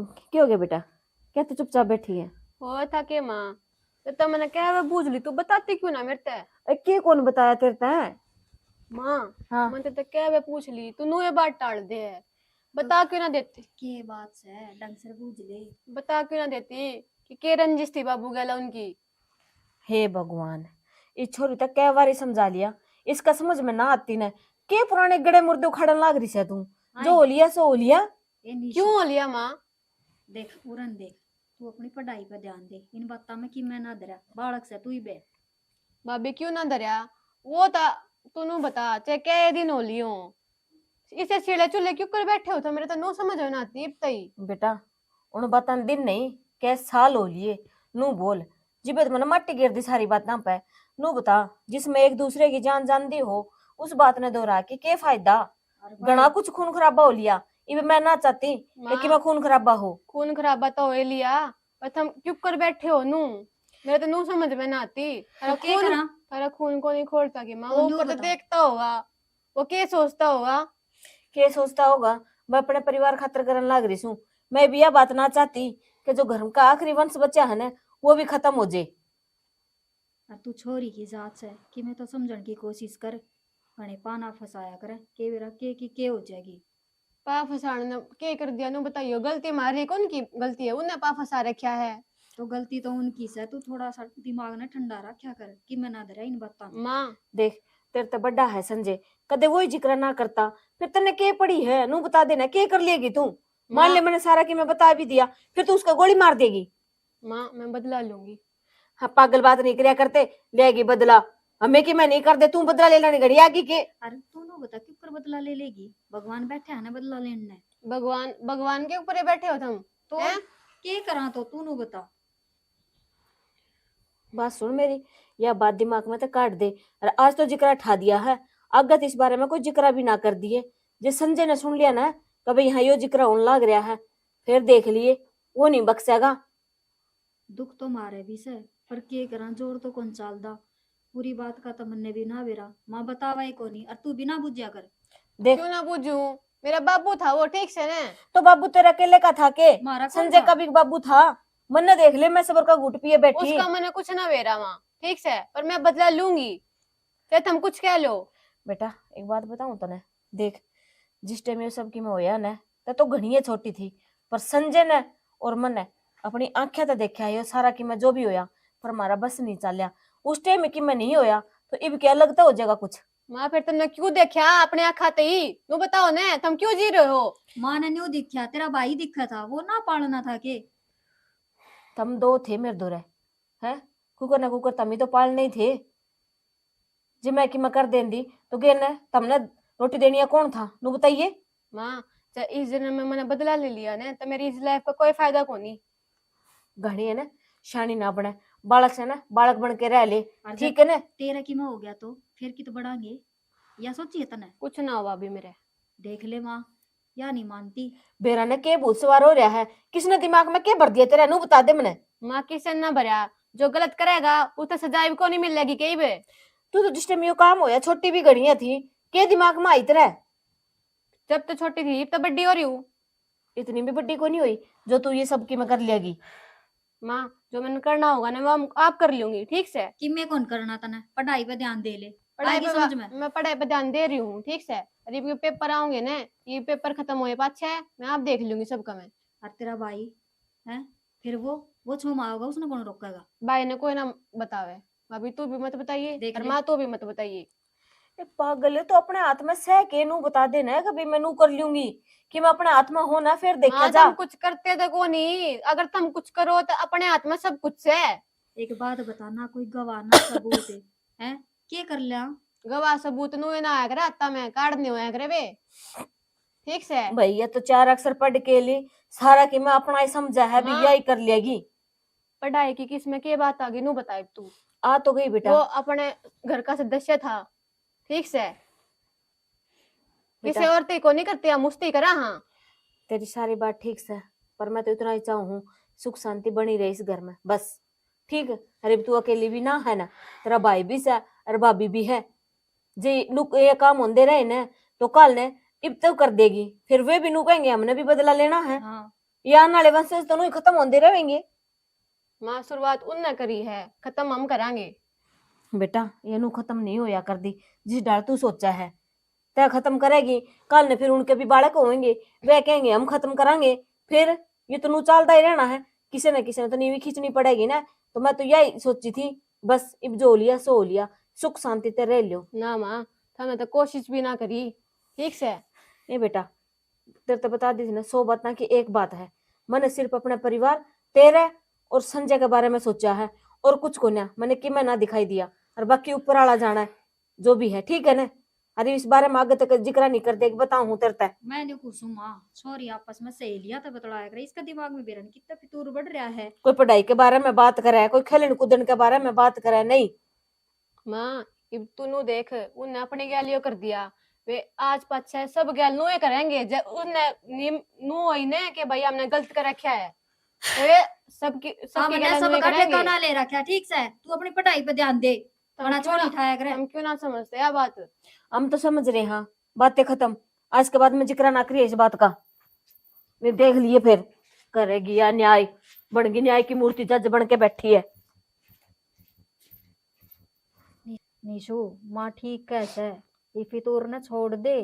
क्या हो गया बेटा? क्या तू चुपचाप बैठी है? हो था के माँ तो मैंने क्या वे पूछ ली तू बताती क्यों ना मेरे ते के कौन बताया तेरे तय? माँ। हाँ। मैंने तो क्या वे पूछ ली तू नु ये बात टाल दे है। बता क्यों ना देती के बात से ढंग से बूझ ले। बता क्यों ना देती कि के रंजिश थी बाबू गला उनकी। हे भगवान, इस छोरी तक कै बारी समझा लिया, इसका समझ में ना आती न। के पुराने गड़े मुर्दे उखाड़न लाग रही से तू? जो हो लिया सो हो लिया। ए निशा, क्यों हो लिया माँ? देख उरन देख, तू अपनी पढ़ाई पर ध्यान दे। इन बातों में कि मैं ना डरा बालक से तू ही बे। भाभी क्यों ना धरया वो था तू बता चाहे क्या दिन हो लियो इसे चिड़े चूल्हे क्यों कर बैठे हो तो मेरे तो नो समझ में ना आती अब तई। बेटा, उन बातन दिन नहीं कै साल हो लिए। नू बोल, जिबे तो मन मट्टी गिर दी सारी बात पे। नू बता, जिसमें एक दूसरे की जान जानती हो उस बात ने दोहरा के फायदा? और घना भाई कुछ खून खराबा हो लिया। इब मैं ना चाहती कि मैं खून खराबा हो। खून खराबा तो हो ही लिया पर तुम क्यों कर बैठे हो नू मेरे तो नू समझ में ना आती। तो क्या करा? तारा खून को नहीं खोलता कि माँ तो वो न्यू ऊपर तो बता। देखता होगा वो क्या सोचता होगा। के सोचता होगा? मैं अपने परिवार खातिर करन लाग रही हूँ। मैं भी यह बात ना चाहती कि जो घर का आखिरी वंश बचा है ना, वो भी खत्म हो जाए। और तू छोरी की जात से कि मैं तो समझण की कोशिश कर। घणे पाना फसाया करे के बेरा के हो जाएगी। पा फसाने ने क्या कर दिया नू बताइयो गलती हमारी कौन की गलती है उन्हें पा फंसा रखा है। तो गलती तो उनकी से, तू थोड़ा सा दिमाग ने ठंडा रखा कर कि मैं ना डरा इन बातों में। माँ देख, तेरे तो बड़ा है संजय, कदे वो ही जिक्र ना करता। फिर तने के पड़ी है नू बता देना, के कर लेगी तू? मान ले माँ मैंने सारा की मैं बता भी दिया, फिर तू उसका गोली मार देगी? माँ मैं बदला लूंगी। हाँ, पागल बात नहीं करया करते। लेगी बदला? हमें कि मैं नहीं कर दे, तू बदला ले लेने घड़ी आगी के? अरे तू ना बता क्यों कर बदला ले लेगी। भगवान बैठे है ना बदला लेने। भगवान भगवान के ऊपर ही बैठे हो तुम तो हैं? के करा तो तू नु बता। बात सुन मेरी, यह बात दिमाग में तो काट दे। और आज तो जिक्र ठा दिया है, अगत इस बारे में कोई जिक्र भी ना कर दिए। जे संजय ने सुन लिया ना कभी यहाँ यो जिक्र होने लग रहा है, फिर देख लिए वो नहीं बख्शेगा। दुख तो मारे भी से, पर के करा जोर तो कौन चालदा। पूरी बात का तो मन्ने भी ना बेरा माँ बतावा ही कोनी और तू भी ना बुझ्या कर। देख, क्यों ना पूछू मेरा बाबू था वो ठीक से ना। तो बाबू तेरे अकेले का था के? मारा कौन संजय था? का भी बाबू था। मन ने देख ले, मैं सबर का घूट पिए बैठी। उसका मैंने कुछ ना वेरा माँ ठीक से पर मैं बदला लूंगी चाहे तुम कुछ कह लो। बेटा, एक बात बताऊं तने, देख, जिस टाइम ये सब की मैं होया ना, तो घनी है छोटी थी, पर संजय ने और मन ने अपनी आंखें तो देखा है सारा कि मैं जो भी होया, पर हमारा बस नहीं चलिया। उस टाइम की मैं नहीं होया तो इब क्या लगता हो जाएगा कुछ? माँ फिर तुमने क्यों देखा अपने आँख खाते ही तू बताओ ना तुम क्यों जी रहे हो। माँ ने न्यू दिखा तेरा भाई दिखा था वो ना पालना था के। तुम दो थे मेरे दो रहे हैं, कुकर ना कुकर तम ही तो पाल नहीं थे। जी मैं कि मैं कर देंदी तो गेन तमने रोटी देनी है कौन था नु बताइए? माँ चाहे इस जन्म में मैंने बदला ले लिया ना तो मेरी इस लाइफ का कोई फायदा को नहीं। घड़ी है ना, शानी ना बने, बालक से ना बालक बन के रह ले, और ठीक है ना? तेरा की में हो गया तो फिर की तो बढ़ांगे या सोचिए तने। कुछ ना हुआ अभी मेरे। देख ले माँ, या नहीं मानती। बेरा ने के भूत सवार हो रहा है? किसने दिमाग में के भर दिया तेरा नु बता दे मने। माँ किसे ना भरा जो गलत करेगा उसे सजा भी को नहीं मिलेगी कहीं पे। तू तो जिस टाइम यो काम होया छोटी भी घड़ियां थी, के दिमाग में आई तेरे? जब तो छोटी थी अब तो बड़ी हो रही हूँ। इतनी भी बड्डी को नहीं हुई जो तू ये सब की मैं कर लेगी। माँ जो मैंने करना होगा ना वो आप कर लूंगी ठीक से। कि मैं कौन करना तने, पढ़ाई पे ध्यान दे ले। पढ़ाई आगे पे समझ में। मैं पढ़ाई पे ध्यान दे रही हूँ ठीक से। अरे ये पेपर आऊंगे ना ये पेपर खत्म होए पाछे मैं आप देख लूंगी सबका मैं। और तेरा भाई है फिर वो छो मारोगा उसने कौन रोकेगा। भाई ने कोई ना बतावे। भाभी तू भी मत बताइए देख और ले। माँ तू भी मत बताइए। ए पागल है, तो अपने हाथ में सह के नू बता देना है कभी मैं नू कर लूंगी कि मैं अपने हाथ में हो ना, फिर देखा माँ जा। तुम कुछ करते तो को नहीं अगर तुम कुछ करो तो अपने हाथ में सब कुछ है। एक बात बताना, कोई गवाह ना सबूत है के कर लिया। गवाह सबूत नु ना आया करे आता में काटने होया करे वे ठीक से। भैया तो चार अक्षर पढ़ के लिए सारा कि मैं अपना ही समझा है माँ भैया ही कर लेगी। पढ़ाई की किसमें के बात आगे नू बताए तू। आ तो गई बेटा। वो अपने घर का सदस्य था ठीक से किसी बेटा, और ते को नहीं करते हम मुस्ती करा हाँ। तेरी सारी बात ठीक से, पर मैं तो इतना ही चाहूँ सुख शांति बनी रहे इस घर में बस। ठीक है? अरे तू अकेली भी ना है ना, तेरा भाई भी है और भाभी भी है। जी नुक ये काम होंदे रहे ना तो कल ने इब तो कर देगी, फिर वे भी नु कहेंगे हमने भी बदला लेना है। हाँ ये आने वाले वंशज दोनों ही खत्म होते रहेंगे। माँ शुरुआत उनने करी है, खत्म हम करांगे। बेटा ये नु खत्म नहीं होया कर दी, जिस डाल तू सोचा है तय खत्म करेगी, कल ने फिर उनके भी बालक होंगे, वे कहेंगे हम खत्म करांगे, फिर ये तो नु चलता ही रहना है, किसी न किसी ने तो नीवी खींचनी पड़ेगी ना। तो मैं तो यही सोची थी, बस इब जो लिया सो लिया, सुख शांति ते रह लियो। ना माँ, थाने तो कोशिश भी ना करी, ठीक से। ए बेटा तेरे तो बता दी थी ना 100 बात ना की एक बात है, मैंने सिर्फ अपने परिवार तेरे और संजय के बारे में सोचा है, और कुछ को ना मैंने कि मैं ना दिखाई दिया, और बाकी ऊपर वाला जाना है जो भी है, ठीक है ना। अरे इस बारे में आगे तक जिक्र नहीं कर दे, बताऊं हूं तेरे तक। मैं नहीं कुछ माँ, सॉरी आपस में सहेलियां तो बतलाया करे, इसका दिमाग में बेरन कितना फितूर बढ़ रहा है। कोई पढ़ाई के बारे में बात करे, कोई खेलन कूदन के बारे में बात करे, नहीं। माँ इब तूनु देख, उनने अपने गैलियो कर दिया, वे आज पाछे सब गैल नुए करेंगे, जब उनने नु ही ने कि भाई हमने गलत कर रखा है, वे सबकी सबकी हमने गैल सब नुए का करेंगे। ठिकाना ले रखा, ठीक से तू अपनी पढ़ाई पे ध्यान दे, वरना क्यों छोड़ ना- उठाया करे। हम क्यों ना समझते हैं बात। हम तो समझ रहे हाँ, बातें खत्म, आज के बाद में जिक्र ना करिए इस बात का। मैं देख लिए फिर करेगी या न्याय, बन गई न्याय की मूर्ति, जज बन के बैठी है। निशु माँ ठीक कैसे, ये फितूर ना छोड़ दे,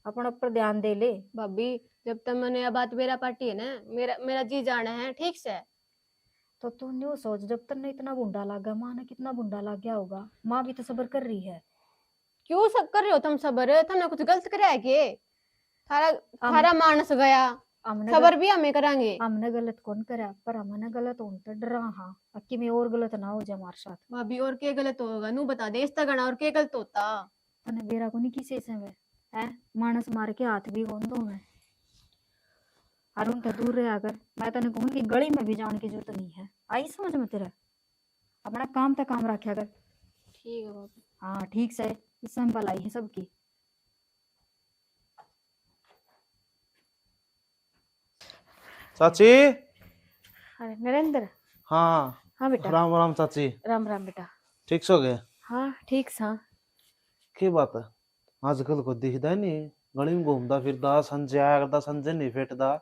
अपने ऊपर ध्यान दे ले। भाभी जब तक मैंने यह बात मेरा पार्टी है ना, मेरा मेरा जी जाना है, ठीक से। तो तू न्यू सोच, जब तक ने इतना बुंडा लगा, माँ ने कितना बुंडा लग गया होगा, माँ भी तो सब्र कर रही है। क्यों सब कर रहे हो तुम सबर, तुमने कुछ गलत कराया है के? थारा हम- थारा मानस गया, हमने सबर भी हमें करांगे। हमने गलत कौन करा, पर हमने गलत होने तो डरा हाँ, अक्की में और गलत ना हो जाए हमारे साथ। भाभी और क्या गलत होगा, नू बता दे, इस गणा और क्या गलत होता। तने बेरा को नहीं किसे से वे है, मानस मार के हाथ भी कौन दो मैं, और उनका दूर रहे, अगर मैं तने कहूँ कि गली में भी जाने की जरूरत नहीं है, आई समझ में तेरा, अपना काम तक काम रखे अगर। ठीक है भाभी। हाँ ठीक से, इसमें भलाई है सबकी। चाची। अरे नरेंद्र। हाँ हाँ बेटा। राम राम चाची। राम राम बेटा। ठीक सो गए? हाँ ठीक सा। की बात है, आजकल को दिखदा नहीं, गली में घूमदा फिरदा, संजय आया करदा, संजय नहीं फेटदा,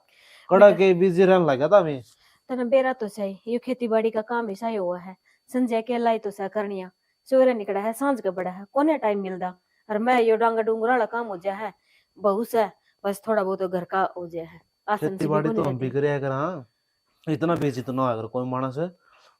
कड़ा के बिजी रहने लगा था मैं। तना बेरा तो सही, ये खेती बाड़ी का काम भी सही हुआ है, संजय के लाई तो सह करनिया, सवेरे निकला है सांझ के बड़ा है, कोने टाइम मिलदा, और मैं ये डांगा डूंगरा वाला काम हो जाए है, बहुत से बस थोड़ा बहुत घर का हो जाए है, आसन खेती से भी बाड़ी कोनी तो हम भी रहती। करे करा, इतना बिजी तो ना अगर कोई मानस है,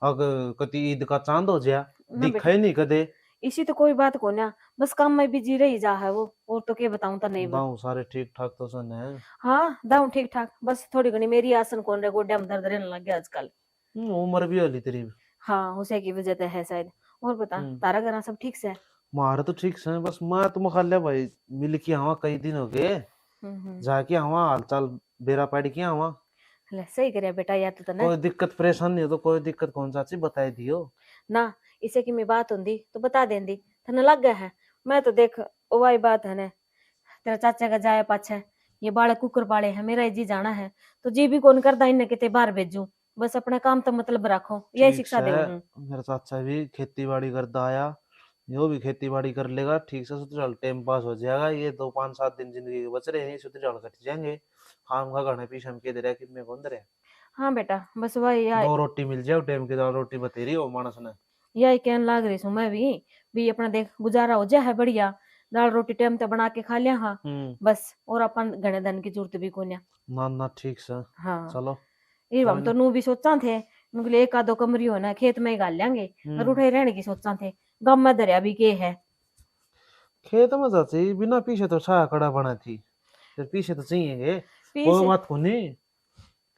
अगर कति ईद का चांद हो जाया, ना दिखा बेटा, ही नहीं कदे। इसी तो कोई बात को ना, बस काम में बिजी रही जा है वो, और तो क्या बताऊं तो नहीं। दाऊ सारे ठीक ठाक तो सन है। हाँ दाऊं ठीक ठाक, बस थोड़ी घनी मेरी आसन कौन रहे, गोड्या में दर्द रहने लग गया आजकल। उम्र भी होली तेरी। हाँ उसे की वजह तो है शायद। और बता तारा घर सब ठीक से है? मारे तो ठीक से, बस मैं तो मखाल्या भाई मिल के आवा, कई दिन हो गए जाके आवा, हाल चाल बेरा पैड के आवा। ले सही करे बेटा, यार तो ना कोई दिक्कत परेशान नहीं हो तो कोई दिक्कत कौन चाची बताई दियो ना, इसे की मैं बात होंदी तो बता देंदी, थने लग गया है। मैं तो देख वही बात है ने, तेरा चाचा का जाए पाछे, ये बालक कुकर पाले है, मेरा जी जाना है, तो जी भी कौन करदा इन्हें किते बाहर भेजू, बस अपना काम तो मतलब रखो, यही ठीक शिक्षा दे से। हूं। मेरा चाचा भी खेती बाड़ी करता आया, यो भी खेती बाड़ी कर लेगा, ठीक से सुधर टाइम पास हो जाएगा, ये 2 5 7 दिन जिंदगी के बच रहे हैं, सुधर कट जाएंगे, खाम खा खाने पीछे हम के दे रहा कि मैं कौन दे रहा। हाँ बेटा बस वही यार, 2 रोटी मिल जाए, टाइम की दाल रोटी बतेरी हो मानस ने। यही कहने लाग रही हूँ मैं भी अपना देख गुजारा हो जाए है बढ़िया, दाल रोटी टाइम ते बना के खा लिया हाँ, बस और अपन घने धन की जरूरत भी कोन्या। ना ना ठीक से। हाँ चलो ये हम तो नू भी सोचा थे, उनके एक आधो कमरी हो ना खेत में ही गाल लेंगे, और उठे रहने की सोचा थे, गाँव में दरिया भी के है। खेत में चाची बिना पीछे तो छा कड़ा बना थी, फिर पीछे तो चाहिए कोई बात को नहीं,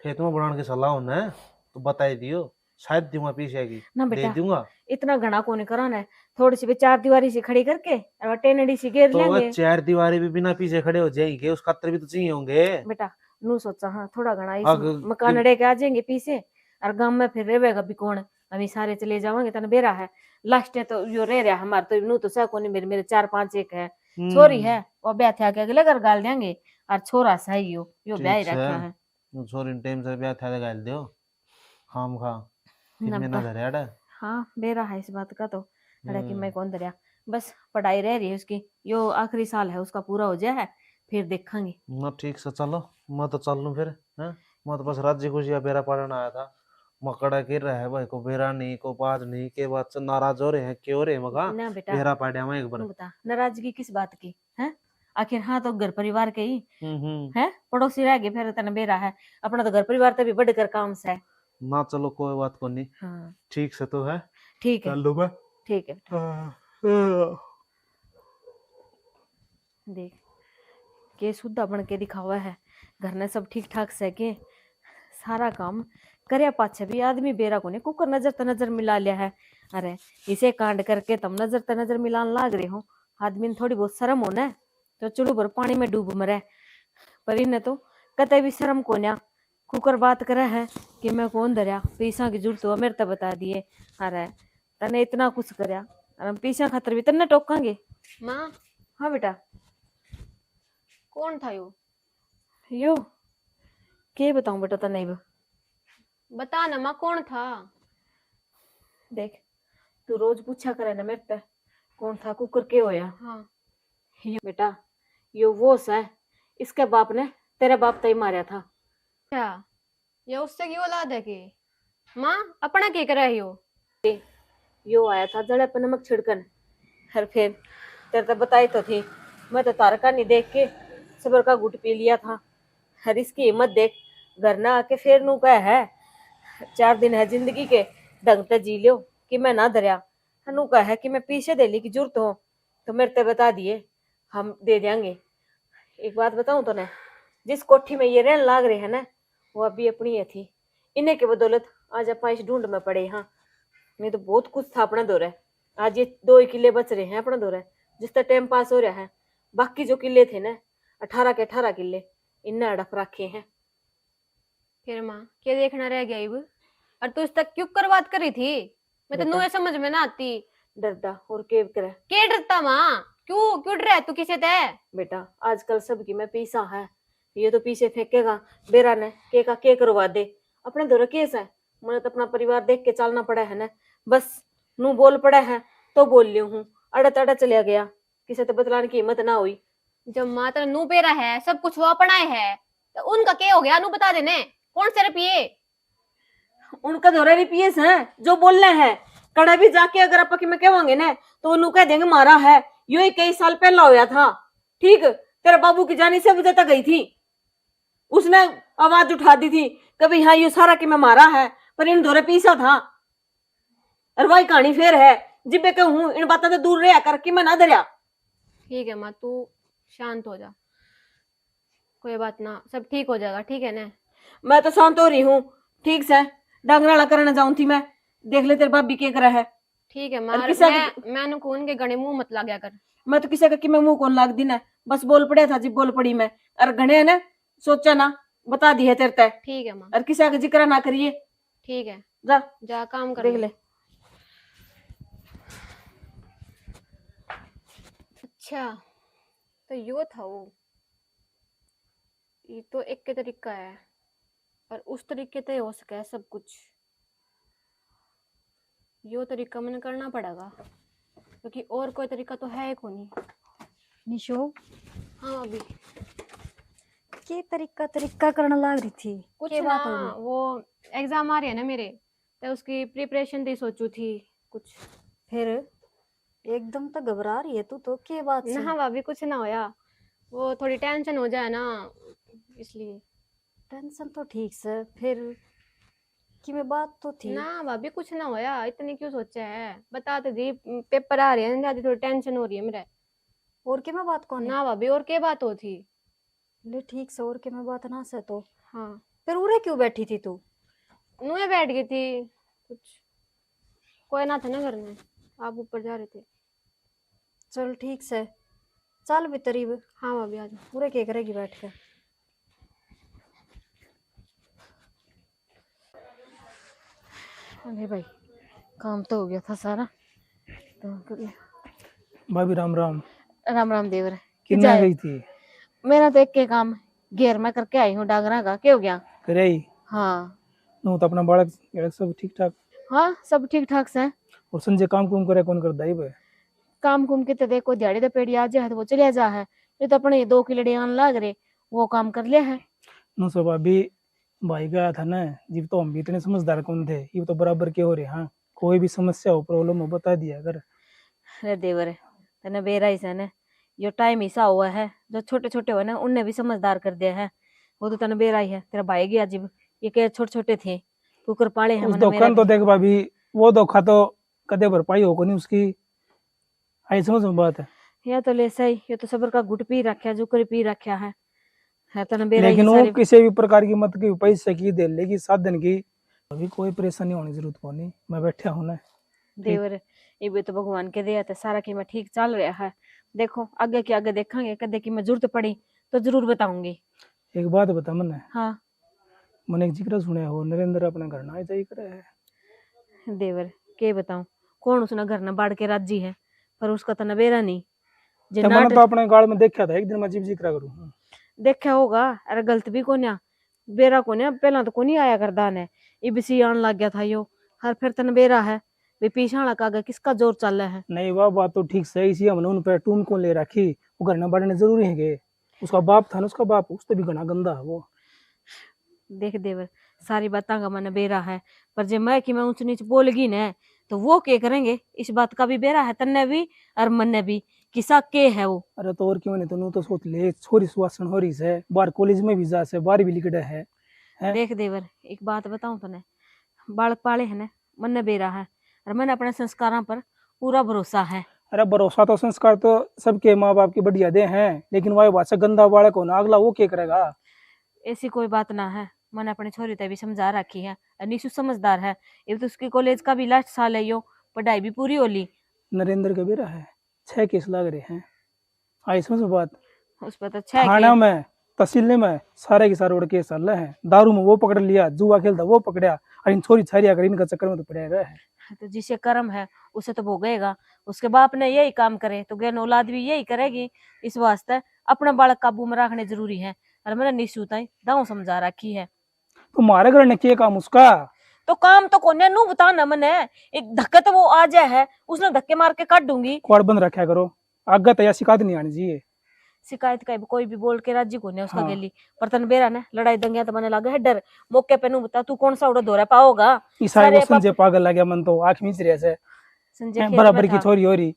खेत में बनाने की सलाह होना है तो बताई दियो, शायद दूंगा पीछे की ना दे बेटा दूंगा। इतना घना को नहीं कराना है, थोड़ी सी भी चार दीवारी सी खड़ी करके और टेनड़ी सी घेर तो लेंगे। 4 दीवारी भी बिना पीछे खड़े हो जाएंगे, उस खातर भी तो चाहिए होंगे। बेटा नू सोचा हाँ थोड़ा घना इस अगर- मकान अड़े के आ जाएंगे पीछे, और गांव में फिर रहेगा भी कौन, अभी सारे चले जावांगे तने बेरा है, लास्ट है तो यो रह रहा हमारे तो नू तो सको नहीं, मेरे 4 5 एक है, छोरी है वो ब्याह थे आके अगले घर गाल देंगे, और छोरा सही यो ब्याह ही ठीक रखा है। है। छोरी टाइम से ब्याह था गाल दियो, खाम खा फिर ना मैं ना बेटा, धरे अड़ा। हाँ बेरा है इस बात का तो, अड़ा कि मैं कौन दरिया, बस पढ़ाई रह रही है उसकी, यो आखिरी साल है उसका पूरा हो जाए है, फिर देखेंगे। ना ठीक से चलो, मैं तो चल लूं फिर हैं? मैं तो बस राज्य खुशियां बेरा पढ़ने आया था। मकड़ा गिर रहा है भाई को बेरा नहीं को पाज नहीं के बात से नाराज हो रहे हैं क्यों रे मगा ना बेटा बेरा पाड़िया में एक बार। तू बता नाराजगी किस बात की है? आखिर हाँ तो घर परिवार के ही हम्म। है, पड़ोसी रह गए फिर तने बेरा है, अपना तो घर परिवार तभी बढ़कर काम से है। ना चलो कोई बात को नहीं, हाँ ठीक से तो है। ठीक है चल लो मैं। ठीक है बेटा। हाँ। देख के शुद्ध बन के दिखावा है, घर ने सब ठीक ठाक से के सारा काम करया पाछे भी आदमी बेरा को ने कुकर नजर त नजर मिला लिया है। अरे इसे कांड करके तुम नजर त नजर मिलान लाग रहे हो, आदमी ने थोड़ी बहुत शर्म होना है तो चुड़ू भर पानी में डूब मरे, पर इन्हें तो कतई भी शर्म को ना कुकर बात करे है कि मैं कौन धरया पैसा की जरूरत हो मेरे तो बता दिए। अरे तने इतना कुछ करया और हम पैसा खातर भी तन्ने टोकांगे। माँ हाँ बेटा कौन था यो के बताऊं बेटा तने अब? बता ना माँ कौन था? देख तू रोज पूछा करे ना मेरे पे कौन था कुकर के होया। हाँ यो बेटा यो वो है, इसके बाप ने तेरे बाप तय मारा था। क्या ये उससे की औलाद है की? माँ अपना क्या कर रही हो? यो आया था जड़े पे नमक छिड़कन, हर फिर तेरे तो बताई तो थी, मैं तो तारका नहीं देख के सबर का घुट पी लिया था। हर इसकी हिम्मत देख, घर ना आके फिर नू कह है 4 दिन है जिंदगी के ढंग से जी लियो कि मैं ना धरया, नू कह है कि मैं पीछे दे ली की जरूरत हो तो मेरे ते बता दिए हम दे देंगे। एक बात बताऊं तो ना, जिस कोठी में ये रहने लाग रहे हैं ना वो अभी अपनी है थी, इन्हें के बदौलत आज अपन इस ढूंढ में पड़े। हाँ नहीं तो बहुत कुछ था अपना दौरा, आज ये 2 ही किले बच रहे हैं अपना दौरा जिसका टाइम पास हो रहा है। बाकी जो किले थे ना 18 के 18 किले इन्हें अड़प रखे हैं। फिर माँ क्या देखना रह गया अब? और तू इस तक क्यों कर बात करी थी? मैं तो बेटा। नुए समझ में ना आती। डरदा और के करे क्या डरता माँ? क्यों क्यों डर तू किसे ते? बेटा आजकल सबकी में पैसा है, ये तो पीछे फेंकेगा बेरा ने के का के करवा दे, अपने दौरे केस है, मैंने तो अपना परिवार देख के चलना पड़ा है ना, बस नू बोल पड़ा है तो बोल लियो हूँ, अड़त अड़त चलिया गया किसे तो बतलाने की हिम्मत ना हुई। जब माँ तेरा नू पेरा है सब कुछ वो अपनाए है तो उनका क्या हो गया? नू बता देने कौन से पिए? उनका दौरा भी पीएस है जो बोलना है, कड़ा भी जाके अगर आप में कहेंगे ना तो उन्होंने कह देंगे मारा है, यो ही कई साल पहला होया था। ठीक तेरे बाबू की जानी से वजह तक गई थी, उसने आवाज उठा दी थी कभी हाँ ये सारा कि मैं मारा है, पर इन दौरे पीसा था। और वही कहानी फिर है जिबे कहूँ इन बातों से दूर रहा कर कि मैं ना धरया। ठीक है माँ तू शांत हो जा, कोई बात ना सब ठीक हो जाएगा ठीक है ना? मैं तो शांत हो रही हूँ ठीक से, डांगराला करने जाऊं थी मैं, देख ले तेरे भाभी के करे है। ठीक है माँ और किसा मैं कौन के गणे मुंह मत लाग्या कर। मैं तो किसी का कि मैं मुंह कौन लाग दी ना, बस बोल पड़े था जी बोल पड़ी मैं, और घने ने सोचा ना बता दी है तेरे ते, ठीक है माँ और किसी का जिक्र ना करिए। ठीक है जा जा काम कर देख ले। अच्छा तो यो था वो, ये तो एक के तरीका है और उस तरीके से हो सके सब कुछ, यो तरीका मैंने करना पड़ेगा क्योंकि और कोई तरीका तो है को नहीं। निशो हाँ अभी के तरीका करने लाग रही थी? कुछ के ना बात होगी? वो एग्जाम आ रही है ना मेरे, तो उसकी प्रिपरेशन दी सोचू थी कुछ। फिर एकदम तो घबरा रही है तू तो, के बात से? ना भाभी कुछ ना होया, वो थोड़ी टेंशन हो जाए ना इसलिए। टेंशन तो ठीक से, फिर कि मैं बात तो थी ना भाभी कुछ ना होया, इतनी क्यों सोचा है? बता तो दी पेपर आ रहे हैं ज्यादा, थोड़ी टेंशन हो रही है मेरे। और के मैं बात कौन है? ना भाभी और क्या बात हो थी? ले ठीक से, और के मैं बात ना से तो हाँ फिर उरे क्यों बैठी थी तू? नुए बैठ गई थी, कुछ कोई ना था ना घर में, आप ऊपर जा रहे थे। चल ठीक से चल भी तरीब, हाँ भाभी आ जाओ। पूरे क्या करेगी बैठ के? अरे भाई काम तो हो गया था सारा, तो कर भाभी राम राम। राम राम देवर किन्ना जाए। गई थी? मेरा तो एक के काम घेर में करके आई हूँ डांगरा का, क्या हो गया? करे हाँ नो तो अपना बालक बालक सब ठीक ठाक? हाँ सब ठीक ठाक से। और संजय काम कुम करे कौन करता है? काम कुम के तो देखो दिहाड़ी तो पेड़ी आ जाए तो वो चलिया जा है, ये तो अपने 2 किले आन लाग रहे वो काम कर लिया है। नो सब अभी भाई गया था ना, जब तो हम भी इतने समझदार कौन थे, ये तो बराबर के हो रहे। हाँ, कोई भी समस्या हो, प्रॉब्लम हो, बता दिया अगर। अरे देवर तने बेरा ही ने जो टाइम ऐसा हुआ है, जो छोटे छोटे हुए ना उनने भी समझदार कर दिया है। वो तो तने बेरा ही है, तेरा भाई गया जब ये के छोटे छोटे थे कुकर पाले हैं उस मैंने धोखा मेरा ने तो भी। देख भाभी, वो धोखा तो कदे भरपाई हो नहीं उसकी। आई समझ में बात है। या तो ले सही, ये तो सबर का घुट पी रखा है, जुकर पी रखा है तने बेरा ही है लेकिन वो सारी। किसी भी प्रकार की मत की पैसे की दे लेगी साधन की, अभी कोई परेशानी होने की जरूरत को नहीं, मैं बैठा हूं ना। ठीक। देवर ये भी तो भगवान के दिया था सारा की मैं ठीक चल रहा है। देखो आगे की आगे देखेंगे, कदे की मैं जरूरत पड़ी तो जरूर बताऊंगी। एक बात बता मैंने, हाँ मैंने एक जिक्र सुना हो, नरेंद्र अपने घर ना जाई करे है। देवर के बताऊं, कौन उसने घर न बाढ़ के राजी है, पर उसका तो नबेरा नहीं। जे तो मैंने नाट तो अपने गाड़ में देखा था, एक दिन मैं जिक्र करूँ। देखा होगा, अरे गलत भी कोन्या बेरा कोन्या, पहला तो कोनी आया करदा ने इबसी आन लग गया था यो। हर फिर तन बेरा है वे पीछा का आगे किसका जोर चल रहा है। नहीं वाह, बात तो ठीक सही सी, हमने उन पे टून को ले रखी, वो घर ना बढ़ने जरूरी है के। उसका बाप था ना, उसका बाप उससे भी घना गंदा है वो। देख देवर सारी बातें का मन बेरा है, पर जे मैं कि मैं ऊंच नीच बोलगी न तो वो के करेंगे, इस बात का भी बेरा है तन्ने भी और मन्ने भी, किसा के है वो। अरे तो और क्यों नहीं, तो नू तो सोच ले, छोरी सुवासन हो रही है, बाहर कॉलेज में भी जा से, बाहर भी लिखड़ा है। देख देवर एक बात बताऊं तने, बालक पाले है न मन्ने बेरा है, और मैंने अपने संस्कारों पर पूरा भरोसा है। अरे भरोसा तो संस्कार तो सबके माँ बाप की बढ़िया दे हैं, लेकिन वही बात से गंदा बालक होना अगला वो क्या करेगा। ऐसी कोई बात ना है, मैंने अपनी छोरी तभी समझा रखी है, और निशु समझदार है, ये तो उसकी कॉलेज का भी लास्ट साल है यो, पढ़ाई भी पूरी होली। नरेंद्र का बेरा है, 6 केस लग रहे हैं। आई समझ में बात। उस पर तो छह थाना के में, तहसील में सारे के सारे उड़ केस चल रहे हैं। दारू में वो पकड़ लिया, जुआ खेलता वो पकड़ा, और इन छोरी छारी अगर इनका चक्कर में तो पड़े रहे हैं। तो जिसे कर्म है उसे तो भोगेगा। उसके बाप ने यही काम करे तो गैन औलाद भी यही करेगी। इस वास्ते अपना बालक काबू में रखने जरूरी है, और मैंने निशु ताई दाऊ समझा रखी है। तो मारे घर ने किए काम उसका। तो काम तो कोने नू बता न मने, एक धक्का तो वो आ जाए है, उसने धक्के मार के काट दूंगी। क्वार बंद रखा करो, आगे तो या शिकायत नहीं आनी चाहिए। शिकायत का कोई भी बोल के राजी को नहीं उसका हाँ। गेली, पर तन बेरा ने लड़ाई दंगे तो मने लगा है डर। मौके पे नू बता तू कौन सा उड़ा दौरा पाओगा। ईसाई सारे वो संजय पागल लग गया, मन तो आंख मीच रहे से, संजय खेत में बराबर की था छोरी हो रही।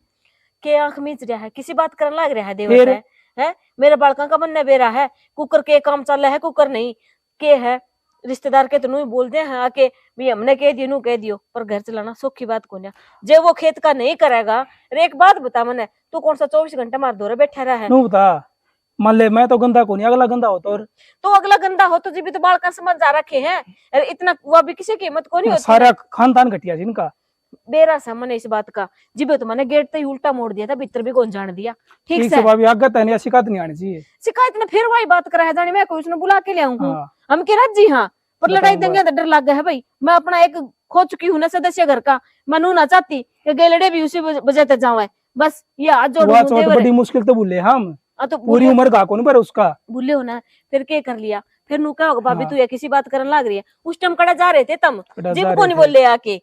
के आंख मीच रहा है, किसी बात करने लग रहा है देवर फिर? से है। मेरे बालका का मन बेरा है, कुकर के काम चल रहा है, कुकर नहीं के है। रिश्तेदार के तो नू ही बोलते हैं आके भी हमने कह दियो, नू कह दियो, पर घर चलाना सौखी बात को ना। जे वो खेत का नहीं करेगा। अरे एक बात बता मने, तू कौन सा 24 घंटे मार दो बैठा रहा है। नू बता, मान ले मैं तो गंदा को नहीं, अगला गंदा हो तो। तो अगला गंदा हो तो जी भी तो बालका समझ जा रखे हैं। अरे इतना वो भी किसी की हिम्मत को नहीं होती सारा ना। खानदान घटिया जिनका। बेरा सा मने इस बात का, जिबे तो मैंने गेट तक उल्टा मोड़ दिया था, भीतर भी कौन जान दिया। ठीक ठीक से से भाभी, आगे तो नहीं, शिकायत नहीं आनी चाहिए। शिकायत ने फिर वही बात करा है जानी, मैं कोई उसने बुला के ले आऊं हूँ। हाँ, हम के राजी हाँ, पर लड़ाई बताऊंगा। दंगे तो डर लग गया है भाई। मैं अपना एक खो चुकी हूँ ना सदस्य घर का, मैं नू ना चाहती कि गेलड़े भी उसी वजह से जावे। बस ये हाथ जोड़ वो तो बड़ी मुश्किल तो भूले हम, तो पूरी उम्र का कौन पर उसका। भूले हो ना, फिर के कर लिया। फिर नू क्या होगा भाभी हाँ। तू ये किसी बात करने लग रही है। उस टाइम कड़ा जा रहे थे तम, कड़ा जिब जा को रहे नहीं थे। बोले आके,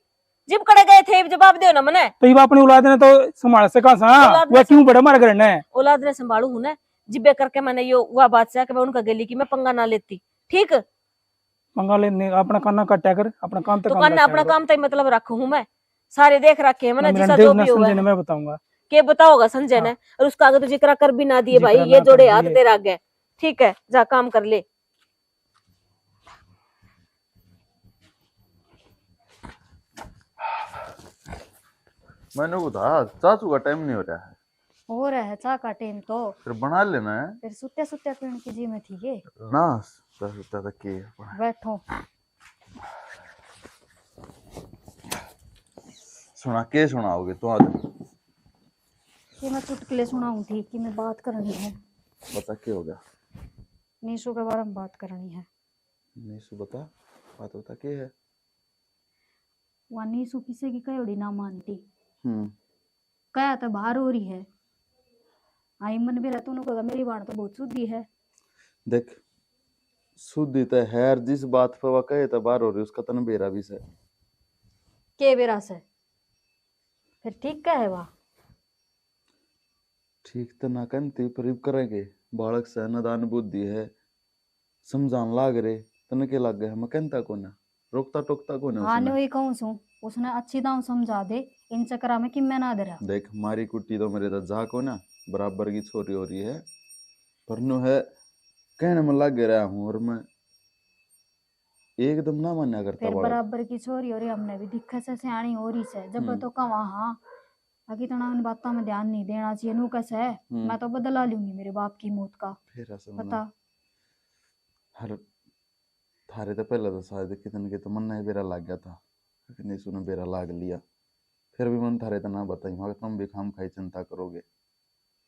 जिब कड़े गए थे जवाब दो ना मने। तो ये अपनी औलाद ने तो संभाल सका सा, औलाद वो ने क्यों बड़ा मार घर ने। औलाद ने संभालू हूं ना, जिब्बे करके मैंने यो वह बात से कि मैं उनका गेली की मैं पंगा ना लेती। ठीक मंगा ले, अपना काना काटा कर, अपना काम तो तक करना अपना काम तक मतलब रखू हूं मैं, सारे देख रखे हैं मैंने जिसा जो भी होगा। संजय ने मैं बताऊंगा। के बताओगा संजय ने, और उसका आगे तो जिक्र कर भी ना दिए भाई, जिक्र ये ना जोड़े कर हाथ दिए। तेरे आगे। ठीक है जा काम कर ले। मैंने कहा चाचू का टाइम नहीं हो रहा है, हो रहा है चाह का टाइम तो, फिर बना लेना है फिर सुत्ते सुत्ते पीने की जी में थी ये। ना। ज्यादा के बैठो। सुना के सुनाओगे तो आज? कि मैं चुटकुले सुनाऊं थी कि मैं बात करनी है, बता के हो गया? नीशू के बारे में बात करनी है। नीसू बता, बात बता के है। वहाँ नीशू किसी की कयोड़ी ना मानती, हम्म कया तो बाहर हो रही है। आई मन मेरा तूने कहा मेरी बात तो बहुत शुद्धि है। देख, शुद्धि तो है, और जिस बात पे वह कहे तो बार हो रही उसका तन बेरा भी से। के बेरा से फिर ठीक क्या है वहाँ। ठीक तो ना कहती पर करेंगे, बालक से नदान बुद्धि है, समझान लाग रे, तने के लग गया मैं कहता को ना रोकता टोकता को ना हाँ ने उसने। वही कहूँ सू उसने अच्छी दाम समझा दे इन चक्करा में कि मैं ना दे रहा। देख मारी कुट्टी तो मेरे तो जा को ना बराबर की छोरी हो रही है पर नु है कहने में लग रहा हूँ और मैं एकदम ना मान्या करता फिर बालक। बराबर की छोरी हो रही हमने भी दिक्कत से सियाणी हो रही से जब तो कहा हाँ अभी तना उन बातों में ध्यान नहीं देना चाहिए नू कैसे है मैं तो बदला लूंगी मेरे बाप की मौत का। फिर ऐसा बता हर थारे तो पहले तो शायद कितने के तो मन नहीं बेरा लग गया था नहीं सुने बेरा लाग लिया फिर भी मन थारे तो ना बताई मगर तुम भी खाम खाई चिंता करोगे।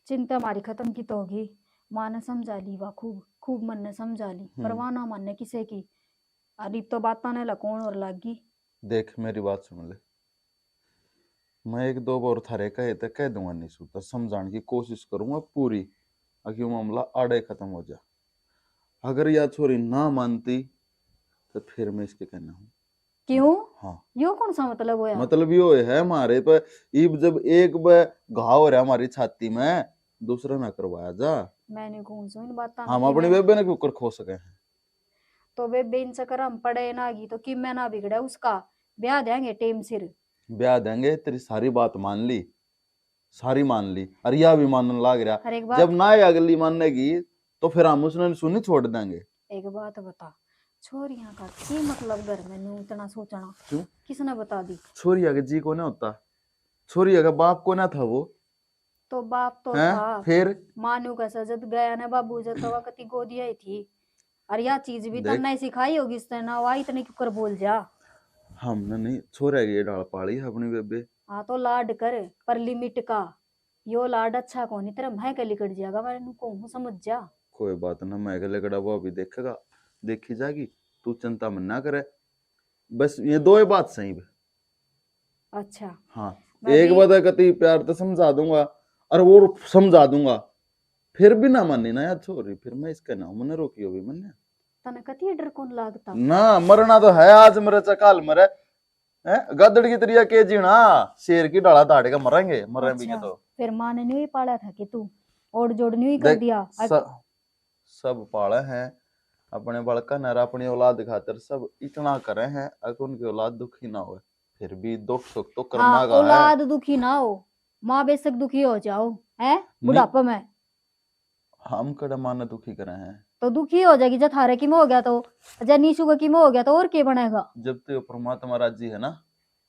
चिंता हमारी खत्म की तो होगी। माँ ने समझा ली वाह खूब खूब मन ने समझा ली परवाह ना मानने किसे की अरीब तो बात पाने ला कौन और लागी। देख मेरी बात सुन ले मैं एक दो बार थारे कहे तो कह दूंगा नहीं सुनता समझाने की कोशिश करूंगा पूरी आखिर मामला आड़े खत्म हो जा। अगर यह छोरी ना मानती तो फिर मैं इसके कहना हूँ। क्यों हाँ यो कौन सा मतलब होया। मतलब यो है हमारे पर इब जब एक घाव हो रहा हमारी छाती में दूसरा ना करवाया जा। मैंने कौन सा इन बात हम अपनी बेबे ने क्यों खो सके हैं तो वे बेन चक्कर हम पड़े ना की तो कि मैं ना बिगड़ा उसका ब्याह देंगे टेम सिर। ब्याह देंगे तेरी सारी बात मान ली सारी मान ली अरे यह भी मानने लग रहा हर एक बात जब ना ये अगली मानेगी तो फिर हम उसने सुनी छोड़ देंगे। एक बात बता छोरियां का की मतलब घर में नू इतना सोचना क्यों किसने बता दी। छोरिया के जी को ना होता छोरिया का बाप को ना था वो तो बाप तो हैं था फिर मानू का सजद गया ना बाबू जब तवा कति गोदिया ही थी और यह चीज भी देख। तन्ने सिखाई होगी इसने ना वाई इतने क्यों कर बोल जा। हमने नहीं छोरिया की ये डाल पाली है अपनी बेबे। हाँ तो लाड कर पर लिमिट का यो लाड अच्छा कौन नहीं तेरा मैं के लिकट जाएगा मैं कहूँ समझ जा। कोई बात ना मैं गले कड़ा वो अभी देखेगा देखी जाएगी तू चिंता मन ना करे बस ये दो ही बात सही है। अच्छा हाँ मैं एक भी- बात है कति प्यार तो समझा दूंगा और वो समझा दूंगा फिर भी ना मानी ना यार छोरी फिर मैं इसका नाम मैंने रोकी होगी मैंने तने कति डर कौन लागता। ना मरना तो है आज मरे चकाल मरे है गदड़ की तरिया के जीना शेर की डाला दाड़े का मरेंगे मरे भी अच्छा, तो फिर माँ ने नहीं पाला था कि तू ओढ़ जोड़ नहीं कर देख, दिया सब पाले हैं अपने बड़का नरा अपनी औलाद खातिर सब इतना करे हैं अगर उनकी औलाद दुखी ना हो फिर भी दुख सुख तो करना हाँ का है। औलाद दुखी ना हो माँ बेशक दुखी हो जाओ है बुढ़ापा में हम कड़ा माना दुखी करे हैं तो दुखी हो जाएगी जब थारे की में हो गया तो जब नीशु का की में हो गया तो और क्या बनेगा। जब तक परमात्मा राजी है ना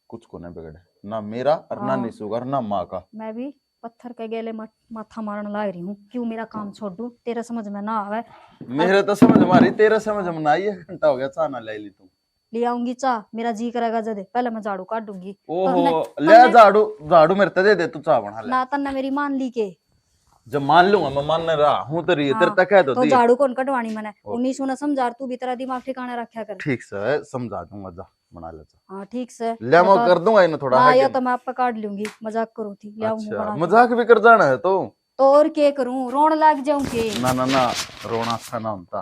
कुछ को नहीं बिगड़े ना मेरा और ना हाँ। निशु का और ना माँ का। मैं भी पत्थर के गेले माथा मारने लग रही हूँ क्यों मेरा काम छोड़ दूं तेरा समझ में ना आवे। मेरे तो समझ मारी तेरा समझ में ना आई है घंटा हो गया चाह ना ले ली तू ले आऊंगी चाह मेरा जी करेगा जदे पहले मैं झाड़ू काट दूंगी। ओहो ले झाड़ू झाड़ू मेरे ते दे दे तू चाह बना ले ना तन्ने मेरी मान ली के जब मान लूंगा मैं मानने रहा हूँ तेरी हाँ, तेरे तक है तो तो दी झाड़ू कौन कटवानी मैंने 19 समझा तू भी तेरा दिमाग ठिकाने रखा कर। ठीक से समझा दूंगा जा बना ले जा हाँ ठीक से ले मैं कर दूंगा इन्हें थोड़ा हाँ है या कि तो मैं आपका काट लूंगी मजाक करूँ थी ले आऊंगी अच्छा बना के। मजाक भी कर जाना है तो और क्या करूं रोन लग जाऊं के ना ना ना रोना अच्छा ना होता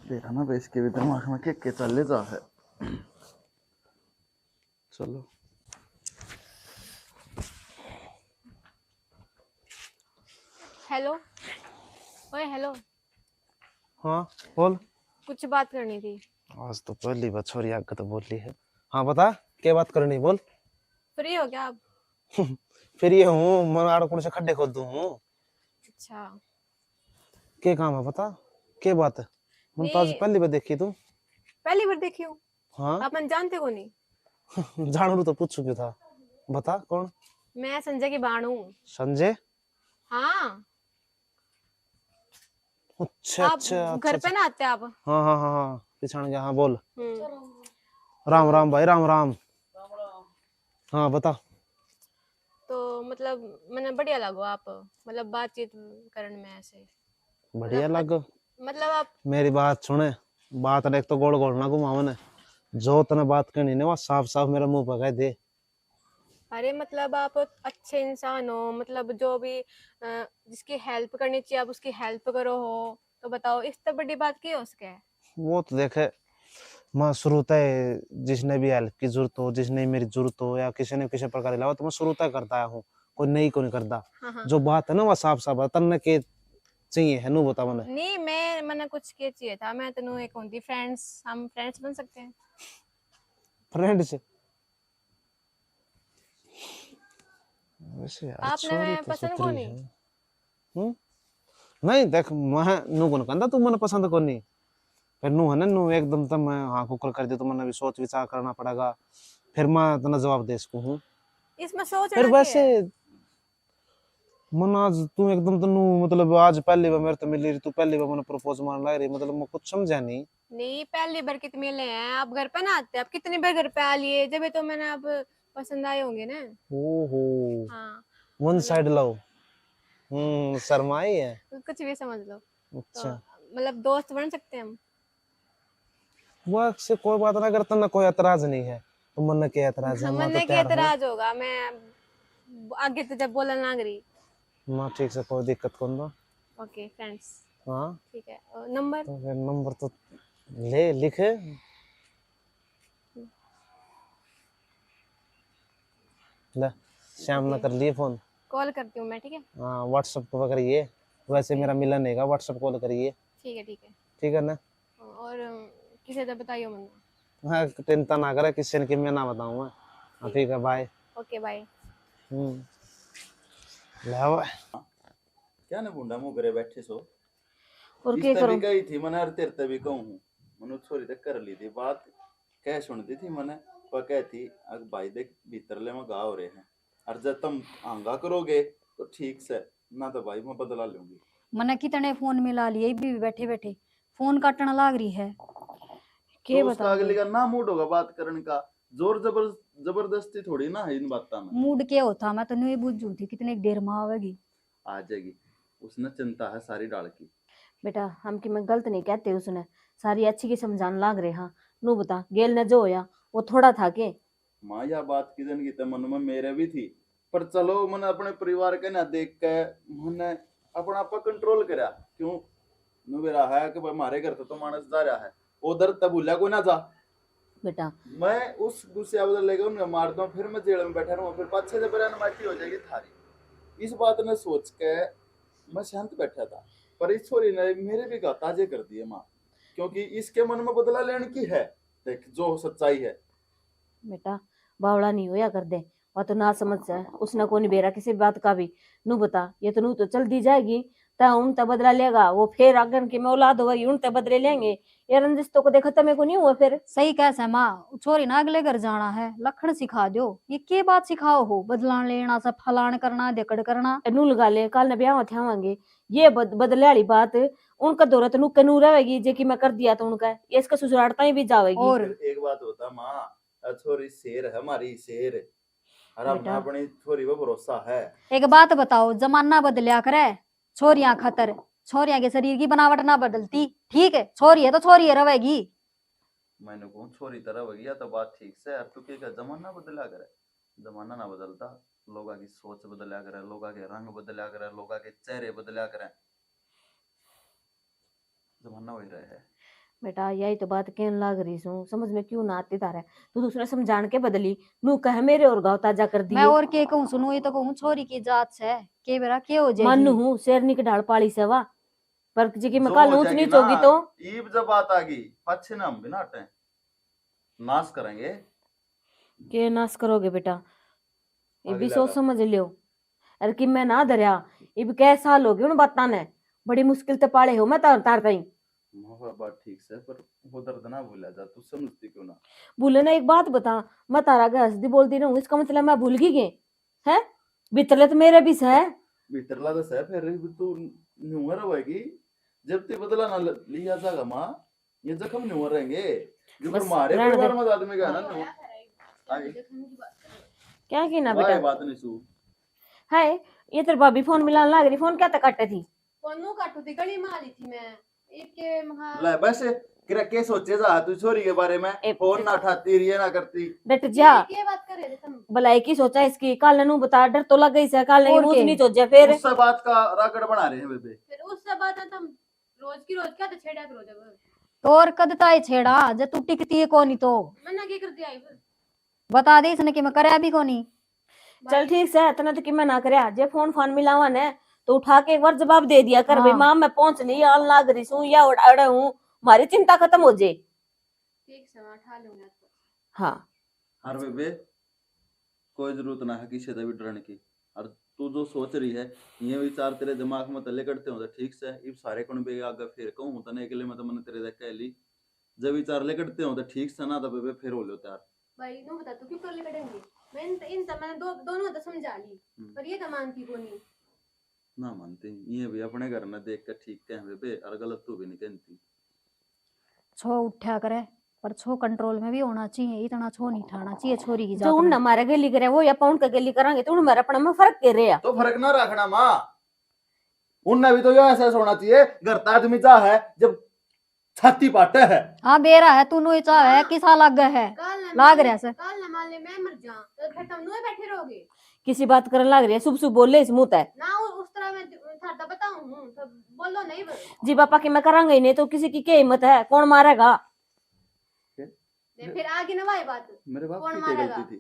तेरा ना बेच के भी दिमाग में के चले जा है। चलो हेलो ओए हेलो हाँ बोल। कुछ बात करनी थी। आज तो पहली बार छोरी आग तो बोली है। हाँ बता क्या बात करनी बोल। फ्री हो क्या आप। फिर ये हूँ मैं आड़ कौन से खड्डे खोद दूँ हूँ अच्छा क्या काम है बता क्या बात है। मैं तो आज नहीं। पहली बार देखी तू। पहली बार देखी हूँ हाँ आप मन जानते को नहीं। जानू तो पूछ चुकी था बता कौन। मैं संजय की बाण हूँ। संजय। हाँ अच्छा आप अच्छा घर पे ना आते आप। हाँ हाँ हाँ हाँ पिछाड़ गया हाँ बोल। हम्म। राम राम भाई राम राम। हाँ बता। तो मतलब मैंने बढ़िया लगो आप मतलब बातचीत करने में ऐसे बढ़िया लग। मतलब आप मेरी बात सुने बात एक तो गोल गोल ना घुमा मैंने जो तने बात करनी ना वो साफ साफ मेरे मुंह पर कह दे। अरे मतलब आप अच्छे इंसान हो मतलब जो भी जिसकी हेल्प करनी चाहिए आप उसकी हेल्प करो हो तो बताओ इस तो बड़ी बात की हो सके। वो तो देखे मैं शुरू तय जिसने भी हेल्प की जरूरत हो जिसने मेरी जरूरत हो या किसी ने किसी प्रकार तो मैं शुरू तय करता हूँ कोई नहीं को नहीं करता। हाँ हाँ जो बात है ना वो साफ साफ है तन्ने के चाहिए है नू बता मने नहीं मैंने कुछ के चाहिए था, मैं तेनू एक होंदी फ्रेंड्स, हम फ्रेंड्स बन सकते हैं। फ्रेंड से वैसे यार आपने छोरी मैं तो पसंद सुथरी कोनी। है नहीं देख मैं नू को कहंदा तू मने पसंद कोनी फिर नू है ना नू एकदम तो मैं हाँ कुकर कर दे तो मने भी सोच विचार करना पड़ेगा फिर मैं तना जवाब दे सकूं हूं इसमें सोचना फिर क्या वैसे है? मन आज तू एकदम तो नू मतलब आज पहली बार मेरे तो मिली रही तू पहली बार मैंने प्रपोज मारने लग रही मतलब मैं कुछ समझा नहीं नहीं पहली बार कितने मिले हैं, आप घर पे ना आते, आप कितनी बार घर पे आ लिए, जब तो मैंने आप पसंद आए होंगे ना। ओहो हाँ वन मतलब साइड लव शर्माई है कुछ भी समझ लो। तो अच्छा मतलब दोस्त बन सकते हैं हम। वो से कोई बात ना करता ना कोई एतराज नहीं है तो मन क्या एतराज है मैं मन तो के तैयार हूँ एतराज होगा, मैं आगे तो जब बोलने लग रही। मैं ठीक से कोई दिक्कत कौन दो ओके फ्रेंड्स, हाँ ठीक है। नंबर तो फिर नंबर तो ले लिख ले शाम में कर लिए फोन कॉल करती हूँ मैं, ठीक है। हाँ व्हाट्सएप पे करिए वैसे मेरा मिलन है व्हाट्सएप कॉल करिए ठीक है ठीक है। ठीक है ना और किसे तो बताइयो मन्ना। हाँ चिंता ना करे किसी ने कि मैं ना बताऊंगा हाँ ठीक है बाय ओके बाय। ले आओ। क्या ना बुंडा मुंह करे बैठे सो और इस क्या तभी करूं गई थी मैंने हर तेरे तभी कहूँ हूँ मनु छोरी तक कर ली थी बात कह सुनती थी मैंने पर कहती अग भाई देख भीतरले में गा हो रहे हैं और जब तुम आंगा करोगे तो ठीक से ना तो भाई मैं बदला लूंगी मने कितने फोन मिला लिए भी बैठे बैठे फोन काटने लाग रही है। के तो उसका बताऊं अगले का ना मूड होगा बात करने का जोर जबरदस्ती थोड़ी ना है इन बातों में मूड क्या होता मैं तन्नू ये बुझू थी कितने देर में आवेगी। आ जाएगी उसने चिंता है सारी डाल की बेटा हम कि मैं गलत नहीं कहते उसने सारी अच्छी की समझाने लाग रहे हाँ नू बता गेल ने जो होया वो थोड़ा था के माँ यह बात की जन की तो मन में मेरे भी थी पर चलो मैंने अपने परिवार के ना देख के मैंने अपना आप कंट्रोल करा क्यों नु मेरा है कि भाई हमारे घर तो मानस जा रहा है उधर तब भूलिया को ना जा बेटा मैं उस गुस्से बदल लेगा उन्हें मारता हूँ फिर मैं जेल में बैठा रहूँ फिर 5-6 जब माटी हो जाएगी थारी इस बात ने सोच के मैं शांत बैठा था पर इस छोरी ने मेरे भी ताजे कर दिए माँ क्योंकि इसके मन में बदला लेने की है देख जो सच्चाई है बेटा बावड़ा नहीं होया कर दे वह तो ना समझ है उसने को नहीं बेरा किसी बात का भी नू बता ये तो नू तो चल दी जाएगी ता उन ते बदला लेगा वो फिर अगन की मैं औलाद होगी उन ते बदले लेंगे ये रंजिश तो को देखा तमें को नहीं हुआ फिर सही कैसे माँ छोरी ना अगले घर जाना है लखन सिखा दो ये के बात सिखाओ हो बदलान लेना सब फलान करना देकड़ करना। नू लगा ले कल ने ब्याह थे आवांगे ये बदले वाली बात उनका दौरत नू कनू रहेगी जे कि मैं कर दिया तो उनका ये इसका ससुरालता ही भी जाएगी और फिर एक बात होता माँ छोरी शेर है हमारी शेर और हमने बेटा। अपनी छोरी पर भरोसा है एक बात बताओ जमाना बदलिया करे छोरियां खतर छोरियां के शरीर की बनावट ना बदलती ठीक है छोरी है तो छोरी है रहेगी। मैंने कहूँ छोरी तरह हो गया तो बात ठीक से यार तू क्या जमाना बदला करे जमाना ना बदलता लोगों की सोच बदला करे लोगों के रंग बदला करे लोगों के चेहरे बदला करे जमाना वही रहे है बेटा यही तो बात कहने लग रही हूँ समझ में क्यों ना आती तारा तू दूसरा समझान के बदली नू कह मेरे और गाँव ताजा कर मैं दिए और के कहूँ सुनो ये तो कहूँ छोरी की जात से के बेरा के हो मन जाएगी। हूँ शेरनी की ढाल पाली से वाह पर जी की मैं जो कल हो ऊंच जाएगी नीच होगी ना, तो ईब जब बात आ गई पच्छे ना हम बिना हटे नाश करेंगे के नाश करोगे बेटा ये भी अगला सोच का। समझ लियो अरे कि मैं ना धरिया ये भी कै साल हो गए उन बात ने बड़ी मुश्किल से पाले हो मैं तार तार कहीं बात ठीक से पर वो दर्द ना भूला जा तू समझती क्यों ना भूले ना एक बात बता मैं तारा के हंसदी बोलती रहूं इसका मतलब मैं भूल गई के है भीतरले तो मेरे भी है भीतरला तो सह फिर तू न्यूअर होएगी जब ते बदला ना लिया जाएगा माँ ये जख्म न्यूअर रहेंगे जो बस फिर हमारे रहने परिवार दे। में आदमी का है ना न्यूअर आगे क्या की ना वाह बेटा ये बात नहीं सू है ये तेरे भाभी फोन मिलाने लग रही फोन क्या तक काटे थी फोनू काटू थी गली में आ रही थी मैं एक के महा ले बस किरा के सोचे जा तू छोरी के बारे में फोन ना उठाती रिया ना करती डट जा ये बात कर रहे थे तुम। भलाई की सोचा इसकी काल ने नू बता डर तो लग गई से काल ने और मुंह के? नहीं सोचा फिर उससे बात का राकड़ बना रहे हैं बेबे फिर उससे बात है तुम रोज की रोज क्या तो छेड़ा करो जब तो और कदताई छेड़ा जब तू टिकती है कोनी तो मैंने क्या कर दिया है फिर? बता दे इसने कि मैं करया भी कोनी। चल ठीक से इतना तो कि मैं ना करया जे फोन फोन मिलावा ने तो उठा के एक बार जवाब दे दिया कर भाई हाँ। माँ मैं पहुंच नहीं आल नाग रही हूँ या अड़े हूँ, हमारी चिंता खत्म हो जाए। ठीक से मैं उठा लूंगा तो। हाँ अरे बेबे कोई जरूरत ना है किसी से भी डरने की। और तू जो सोच रही है ये विचार तेरे दिमाग में तले करते हो तो ठीक से इब सारे कौन बे आगे फिर कहूं तने के लिए मैं तो मैंने तेरे देख ली जब विचार ले करते हो तो ठीक से ना तो बेबे फिर हो लो त्यार। भाई नो बता तू क्यों कर ले करेंगे। मैं इन सब मैंने दोनों तो समझा ली पर ये तो मानती को नहीं। ना मानते ये भी अपने घर में देख कर ठीक कह बेबे और गलत तू भी नहीं कहती। छो उठा करे पर छो कंट्रोल में भी होना चाहिए, इतना छो नहीं ठाना चाहिए छोरी की जो जात उन में। हमारे गली करे वो या पाउंड का गली करांगे तो उन मेरे अपने में फर्क कर रहे हैं। तो फर्क ना रखना माँ उनने भी तो यो ऐसा होना चाहिए घर का आदमी जा है जब छाती पाटे है। हाँ बेरा है तू नो चाह है किसा लाग है लाग रहा से। कल न मान ले मैं मर जा तो फिर तुम नो बैठे रहोगे किसी बात करने लग रही है शुभ शुभ बोले इस मुंह तय ना उस तरह मैं था बताऊं हूं तो बोलो नहीं बोलो। जी पापा की मैं करांगे ही नहीं तो किसी की क्या हिम्मत है, कौन मारेगा। फिर आगे नवाई बात मेरे बाप कौन की क्या मारेगा? गलती थी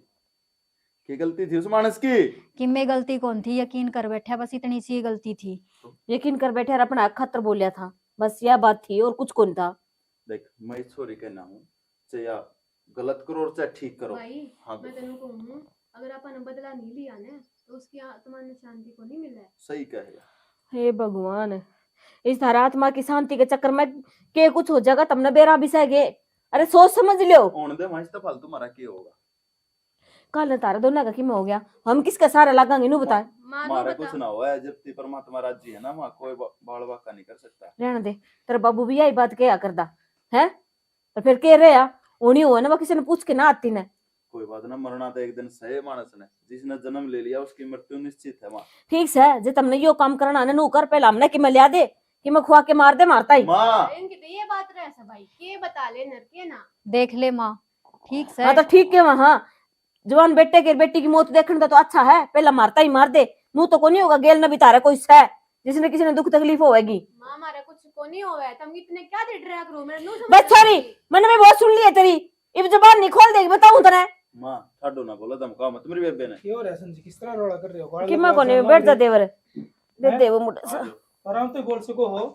क्या गलती थी उस मानस की। कि में गलती कौन थी, यकीन कर बैठा बस इतनी सी गलती थी। यकीन कर बैठे और अपना खतर बोलिया था बस यह बात थी और कुछ कौन था। देख मैं इस छोरी कहना हूँ चाहे या गलत करो और चाहे ठीक करो। भाई हाँ मैं तेनू कहूं अगर अपन बदला नहीं लिया ना तो उसकी आत्मा ने शांति को नहीं मिला है। सही कहेगा। हे भगवान इस धारा आत्मा की शांति के चक्कर में के कुछ हो जाएगा तमने बेरा भी सहे। अरे सोच समझ लियो होने दे वहीं से फालतू मारा क्या होगा। कल तारा दोनों का कि में हो गया हम किसका सारा लगाएंगे नु बताए। मानो मारा बता कुछ ना हुआ है जब ती परमात्मा राज्य है ना वहाँ कोई बाल बाका नहीं कर सकता। रहने दे तेरा बाबू भी यही बात क्या करदा है तो फिर कह रहे या उनी हुआ ना वो किसी ने पूछ के ना आती ने। कोई बात ना मरना तो एक दिन सही मानस ने जिसने जन्म ले लिया उसकी मृत्यु निश्चित है माँ। ठीक से जे तुमने यो काम करना है नु कर पहला हमने कि मैं लिया दे कि मैं खुआ के मार दे मारता ही। माँ इनकी तो ये बात रहे सब भाई के बता ले नर के ना देख ले माँ ठीक से। हाँ तो ठीक है वहाँ जवान बेटे के बेटी की मौत देखने तो अच्छा है पहला मारता ही मार दे नू तो को नहीं होगा गेल न भी तारा कोई है जिसने किसी ने दुख तकलीफ होगी। मां हमारा कुछ को नहीं हुआ है तुम इतने क्या दे ड्रैग करो मेरे नो बस सॉरी मैंने भी बहुत सुन लिया तेरी इब जबान नहीं खोल देगी बताऊं तने माँ छाड़ो ना बोला धमका मत मेरी बेबे ने। क्यों रे संजी किस तरह रोड़ा कर रहे हो गाल कि लग मैं रहा कोने है, बैठ जा मार दे। देवर दे दे वो मुंडा सा आराम से बोल सको हो।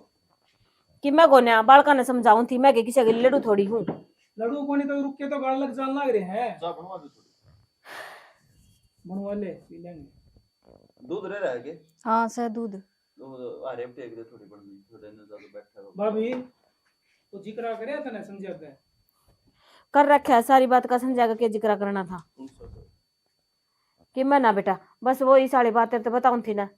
कि मैं कोने बालका ने समझाऊं थी मैं के किसी के लड़ू थोड़ी हूं। लड़ू को नहीं तो रुक के तो गाल लग जान लग रहे हैं। जा बनवा दो थोड़ी बनवा ले पी लेंगे। दूध रह रहा है के हाँ से दूध दूध अरे टेक दे थोड़ी बननी थोड़े ने ज्यादा बैठा रहो। भाभी तो जिक्र करे था ना समझ गए कर रखा है सारी बात का समझा के जिक्र करना था कौन सा तो? कि मैं ना बेटा बस वो ही सारी बातें तो बताऊं थी ना।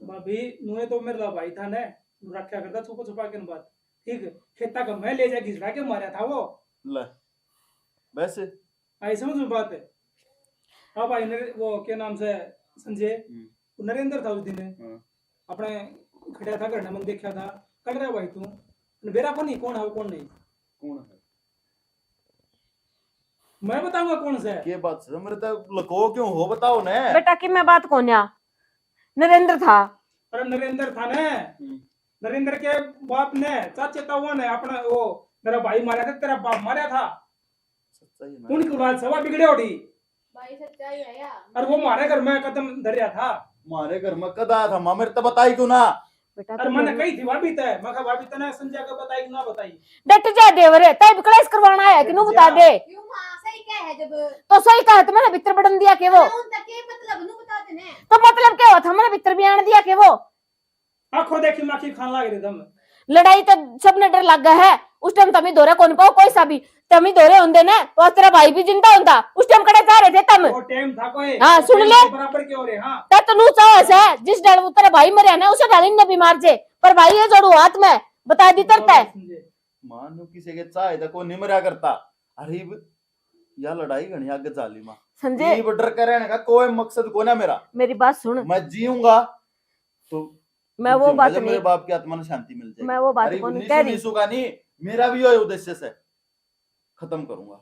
भाभी नुए तो मेरा भाई था ने रखा करता छुपा छुपा के बात ठीक है खेता का मैं ले जा घिसड़ा के मारा था वो ले वैसे आई समझ में बात है। हाँ भाई वो क्या नाम से संजय नरेंद्र था उस दिन अपने खड़ा था करना मन देखा था कर रहा भाई तू बेरा को नहीं कौन है वो कौन नहीं कौन है मैं बताऊंगा कौन सा है। के बात से मेरे तो लको क्यों हो बताओ ने। बेटा कि मैं बात कोन्या नरेंद्र था। अरे नरेंद्र था ने नरेंद्र के बाप ने चाचे तो वो ने अपना वो मेरा भाई मारा था तेरा बाप मारा था सच्चाई है उनकी बात सवा बिगड़े उठी भाई सच्चाई है यार। और वो मारे घर में कदम धरिया था। मारे घर में कद आया था माँ मेरे तो बताई क्यों ना। बेटा अरे मैंने कही थी भाभी तय मैं कहा भाभी तने संजय को बताई कि ना बताई। डट जा देवरे तय क्लेश करवाना है कि नु बता दे क्यों मां सही क्या है जब तो सही कहा तो मैंने भीतर बटन दिया के वो उन तक के मतलब नु बता देने तो मतलब क्या हुआ था मैंने भीतर बयान दिया के वो आंखों देखी माखी खान लग रही दम लड़ाई तो सबने डर लग गया है उस टाइम तमी दौरे कौन पाओ कोई सा भी तमी दौरे होंगे ना तो आज तेरा भाई भी जिंदा होता उस टाइम कड़े चाह रहे थे तम वो टाइम था कोई हाँ, सुन ले। बराबर क्यों रे हाँ तब तो नू चाहो ऐसा है जिस डर वो तेरा भाई मरे ना उसे डाली ने बीमार से पर भाई ये जोड़ू हाथ में बता दी तरता है। मां नु किसी के चाहे तो कोई नहीं मरा करता। अरे या लड़ाई घनी आगे चाली मां संजय ये डर कर रहने का कोई मकसद को ना मेरा। मेरी बात सुन मैं जीऊंगा तो मैं वो बात जब मेरे नहीं बाप की आत्मा ने शांति मिल जाएगी। मैं वो बात अरे को नहीं निशु कह रही निशु का नहीं मेरा भी यही उद्देश्य से खत्म करूंगा।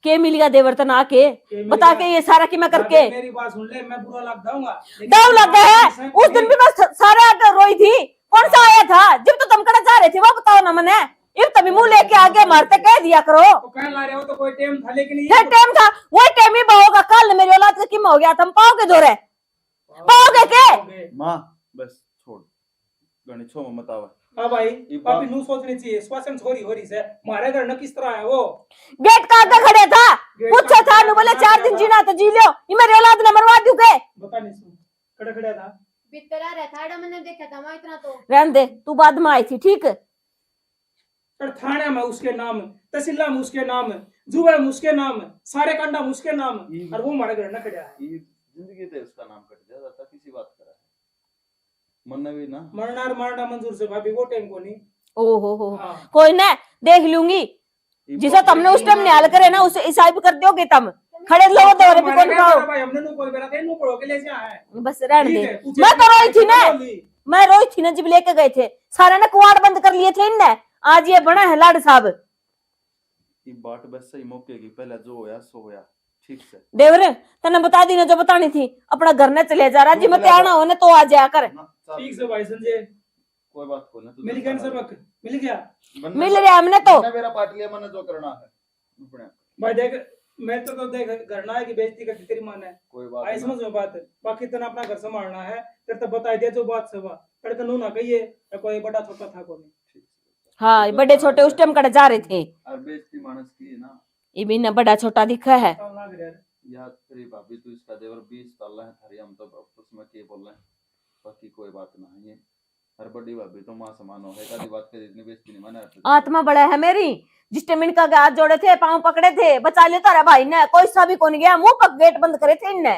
के मिल गया देवर्तन आके बता के ये सारा कि मैं करके मेरी बात सुन ले मैं बुरा लग जाऊंगा दाव लग गया है उस दिन भी बस सारे आके रोई थी कौन सा आया था जब तो तुम कड़ा जा रहे थे वो बताओ ना मैंने इब तभी मुंह लेके आगे मारते कह दिया करो तो कहने ला रहे हो तो कोई टाइम था लेकिन ये टाइम था वो टाइम ही होगा कल मेरी औलाद का किम हो गया तुम पाओगे जोरे पाओगे के माँ बस छोड़ गणी छो मत आवे हाँ भाई ये पापी बात- नू सोचनी चाहिए श्वासन हो रही से मारे घर न किस तरह है वो गेट का आगे खड़े था, गेट पूछा का था आगे नु बोले खड़ा 4 दिन था। जीना तो जी लो, ये मेरे औलाद ने मरवा दूं के। बता नहीं सुन खड़ा खड़ा था भीतर आ रहा था मैंने देखा था मैं इतना तो रहने दे, तू बाद में आई थी, ठीक। पर थाने में उसके नाम, तहसील में उसके नाम, जुबे में उसके नाम, सारे कंडा में उसके नाम, और वो हमारे घर न खड़ा है। ये जिंदगी ते उसका नाम कट जाता था किसी बात करा मन भी ना मरना मंजूर से भाभी वो टाइम को नहीं। ओ हो हाँ। कोई ना, देख लूंगी ये जिसे बात- तुमने उस टाइम निहाल करे ना उसे ईसाई भी कर दोगे तुम। खड़े लोग दौरे पे कौन पाओ, भाई हमने नु कोई बेरा थे नु पढ़ो के ले जा है। बस रहने ठीक दे। है, पूछे मैं तो कि रोई थी ना, बोली। मैं रोई थी ना जब लेके गए थे, सारे ने कुआड़ बंद कर लिए थे इनने। आज ये बना है लाड साहब। ये बात बस सही मौके की पहले जो होया सो होया ठीक से देवर तने बता दी ना जो बतानी थी, अपना घर ने चले जा रहा जी, मत आना हो ना तो आ जाया कर। ना, चल, ठीक से भाई संजय कोई बात को ना तू मिल गया ना सबक, मिल गया मिल रहा हमने तो। मैंने मेरा पार्ट लिया मैंने जो करना है अपने भाई देख मैं तो देख घर ना है कि बेइज्जती करती तेरी मां ने कोई बात आई ना। समझ में बात है। बाकी तना अपना घर संभालना है, तेरे तो बता दिया जो बात से हुआ तड़का नू ना कहिए कोई बड़ा छोटा था कोई ठीक से। हाँ ये बड़े छोटे उस टाइम कट जा रहे थे, और बेइज्जती मानस की है ना ये भी ना बड़ा छोटा दिखा है। साल लाग रहा है। यार तेरी भाभी तू इसका देवर 20 साल है थारी हम तो अब उसमें के बोल रहे हैं बाकी कोई बात ना है ये हर बड़ी भाभी तो मां समान हो है कदी बात के इतनी बेइज्जती नहीं माने आत्मा बड़ा है मेरी, जिस टाइम इनका हाथ जोड़े थे, पांव पकड़े थे, बचा ले तारा भाई ने, कोई सा भी कौन गया, मुंह पक गेट बंद करे थे इनने।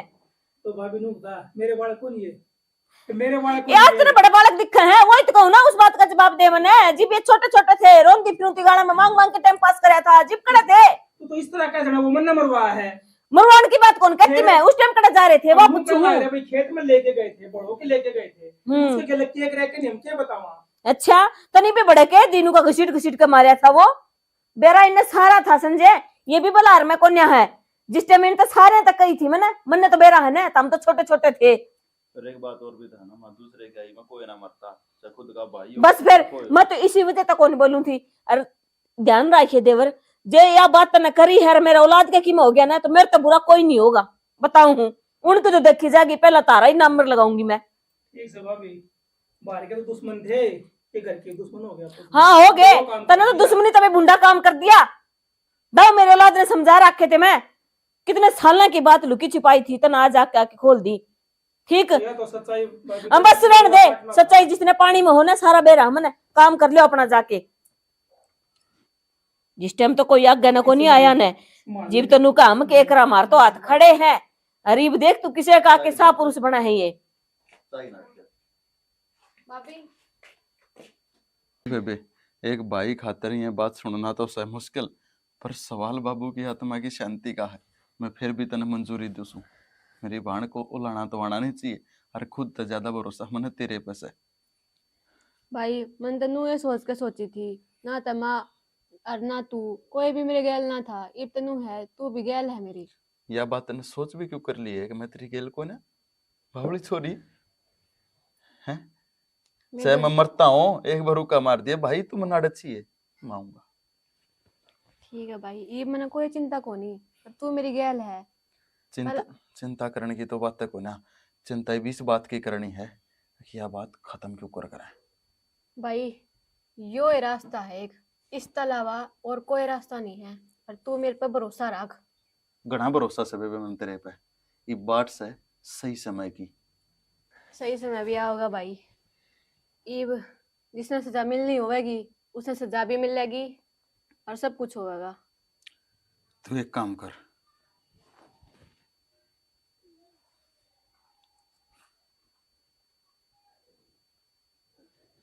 तो भाभी नू बता मेरे बाल कौन ये तो मेरे बाल कौन यार तेरे बड़े बालक दिखे हैं, वही तो कहूँ ना, उस बात का जवाब दे मने। जिब ये छोटे छोटे थे, रोंदी फिरती गाड़ा में मांग मांग के टाइम पास कराया था, जिब कड़े थे। तो इस तरह कैसे वो मन मरवा है। मरवान की बात कौन कहती, मैं उस टाइम कड़े जा रहे थे, वो हम पूछू। कल आ रहे भाई खेत में लेके गए थे, बड़ों के लेके गए थे, हम्म। उसके गले केक रह के हम क्या बतावा। अच्छा तनी पे बड़े के दीनू का घसीट घसीट के मारा था वो, बेरा इन्हें सारा था संजय, ये भी बलार में कौन है, जिस टाइम इन तो सारे तक कही थी मैंने, मन तो बेरा है ना, हम तो छोटे छोटे थे। पर एक बात और भी था ना मां दूसरे के आई में कोई ना मरता चाहे खुद का भाई हो, बस फिर कोई- मैं तो इसी वजह तक कौन बोलूं थी। और ध्यान रखिए देवर, जे यह बात न करी है मेरे औलाद के की में हो गया ना, तो मेरे तो बुरा कोई नहीं होगा, बताऊं हूँ। उनको जो देखी जाएगी पहला तारा ही नंबर लगाऊंगी मैं। ठीक से भाभी बाहर के तो दुश्मन थे, ये घर के दुश्मन हो गया तो। हाँ हो गए, वो काम तने तो कर दिया। दुश्मनी तभी बुंडा काम कर दिया। दाओ मेरे औलाद ने समझा रखे थे, मैं कितने साल की बात लुकी छिपाई थी, तना आज आके आके खोल दी। ठीक ये तो सच्चाई भाभी हम बस रहने दे, सच्चाई जिसने पानी में होना सारा बेरा हमने काम कर लियो अपना जाके। जिस टाइम तो कोई आगे न को नहीं आया ने, जीव तो नुका हम के एकरा मार तो हाथ खड़े हैं। अरीब देख तू किसे का के सा पुरुष बना है ये। सही ना किया। भाभी बेबे एक भाई खातर ये बात सुनना तो सह मुश्किल, पर सवाल बाबू की आत्मा की शांति का है। मैं फिर भी तने मंजूरी दूसू, मेरी बाण को उलाना तो आना नहीं चाहिए, और खुद तो ज्यादा भरोसा मैंने तेरे पे से। भाई मन तनु ये सोच के सोची थी ना, तमा और ना तू, कोई भी मेरे गैल ना था, इब तनु है, तू भी गैल है मेरी। यह बात तने सोच भी क्यों कर ली है कि मैं तेरी गेल को ना भावड़ी छोरी है से मैं मरता हूँ एक भरूका मार दिया भाई, तू मना अच्छी है माऊंगा। ठीक है भाई, इब मैंने कोई चिंता को नहीं, पर तू मेरी गैल है। चिंता करने की तो बात है को ना, चिंता भी इस बात की करनी है कि यह बात खत्म क्यों कर है। भाई यो ही रास्ता है एक, इसके अलावा और कोई रास्ता नहीं है, पर तू मेरे पे भरोसा रख। घना भरोसा से बेबे मन तेरे पे, ये बात से सही समय की सही समय भी आओगा भाई। इब जिसने सजा मिलनी होगी उसे सजा भी मिलेगी और सब कुछ होगा। तू एक काम कर,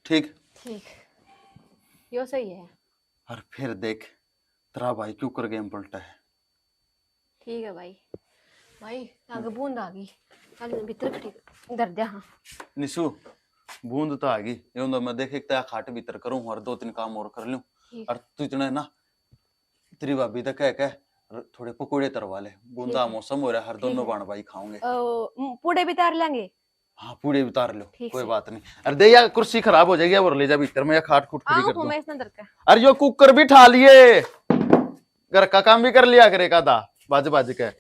ठीक ठीक, यो सही है। और फिर देख तेरा भाई क्यों कर गेम पलटा है। ठीक है भाई। भाई आगे बूंद आ गई, चल भीतर खड़ी इधर दे। हाँ निशु बूंद तो आ गई, ये तो मैं देख एक तया खाट भीतर करूं और 2-3 काम और कर लूं। ठीक। और तू इतना ना तेरी भाभी तक कह थोड़े पकोड़े तरवा ले, बूंदा ठीक है। मौसम हो रहा है, हर दोनों है। बाण भाई खाओगे। पूड़े भी तार लेंगे। हाँ पूड़े उतार लो, ठीक कोई से। बात नहीं। अरे दे यार कुर्सी खराब हो जाएगी, और ले जा भीतर में या खाट खूट खड़ी कर हूँ दो। मैं इसने अंदर का। अरे यो कुकर भी ठा लिए, घर का काम भी कर लिया करेगा दा बाज बाज के।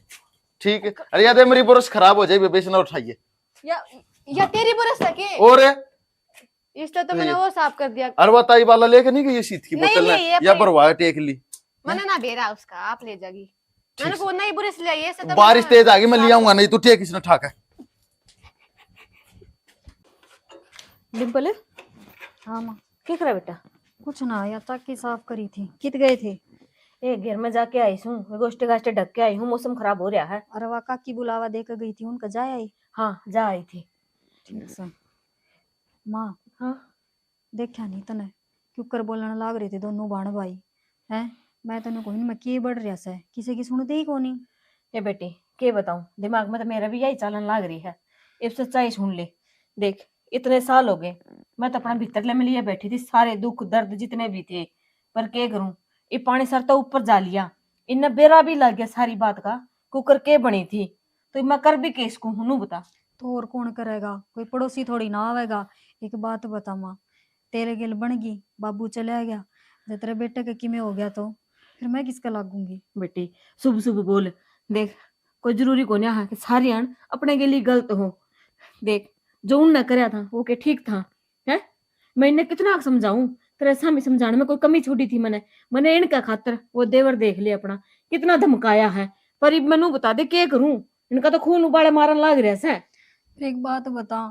ठीक है, अरे याद है मेरी ब्रश खराब हो जाएगी, बेबे से ना उठाइए। या तेरी बरस है के? और इसलिए तो मैंने वो साफ कर दिया। अरे बताई वाला लेके नहीं गई ये शीत की नहीं, बोतल नहीं, है ये या अपने- बरवा टेक ली। मैंने ना बेरा उसका, आप ले जागी। मैंने से। को नहीं बुरे से लिया, ये से तो बारिश मैंने तेज आ गई, मैं ले साफ आऊंगा, नहीं तो टेक इसने ठाका। डिम्पल हाँ माँ। क्या करा बेटा? कुछ ना या चक्की साफ करी थी। कित गए थे? ए घर में जाके आई हूँ, गोष्ठी गाष्ठी ढक के आई हूँ, मौसम खराब हो रहा है। अरे वाह, काकी बुलावा देकर गई थी, उनका जाया आई। हाँ जा आई थी। ठीक से माँ। हाँ देखा नहीं तने क्यों कर बोलने लाग रहे थे दोनों बाण भाई हैं। मैं तने कोई मैं के बढ़ रहा से किसी की सुनते ही कोनी। ये बेटी के बताऊं, दिमाग में तो मेरा भी यही चालन लाग रही है। अब सच्चाई सुन ले। देख इतने साल हो गए, मैं तो अपना भीतर में लिए बैठी थी, सारे दुख दर्द जितने भी थे, पर क्या करूं, ये पानी सर तो ऊपर जा लिया। इन्ने बेरा भी लग गया सारी बात का, कुकर के बनी थी, तो मैं कर भी केस को हूं बता। तो और कौन करेगा, कोई पड़ोसी थोड़ी ना आवेगा। एक बात बता माँ, तेरे गिल बन गई, बाबू चला गया, जब तेरे बेटे के किमे हो गया तो फिर मैं किसका लागूंगी। बेटी शुभ शुभ बोल। देख कोई जरूरी को नहीं है कि सारी अण अपने के लिए गलत हो। देख जो उनने करया था वो के ठीक था है। मैं इन्हें कितना समझाऊं, तेरे सामने समझाने में कोई कमी छोड़ी थी मैंने। मैंने इनका खातर वो देवर देख लिया अपना, कितना धमकाया है, पर अब मैनू बता दे क्या करूं, इनका तो खून उबाले मारन लाग रहा है। फिर एक बात बता,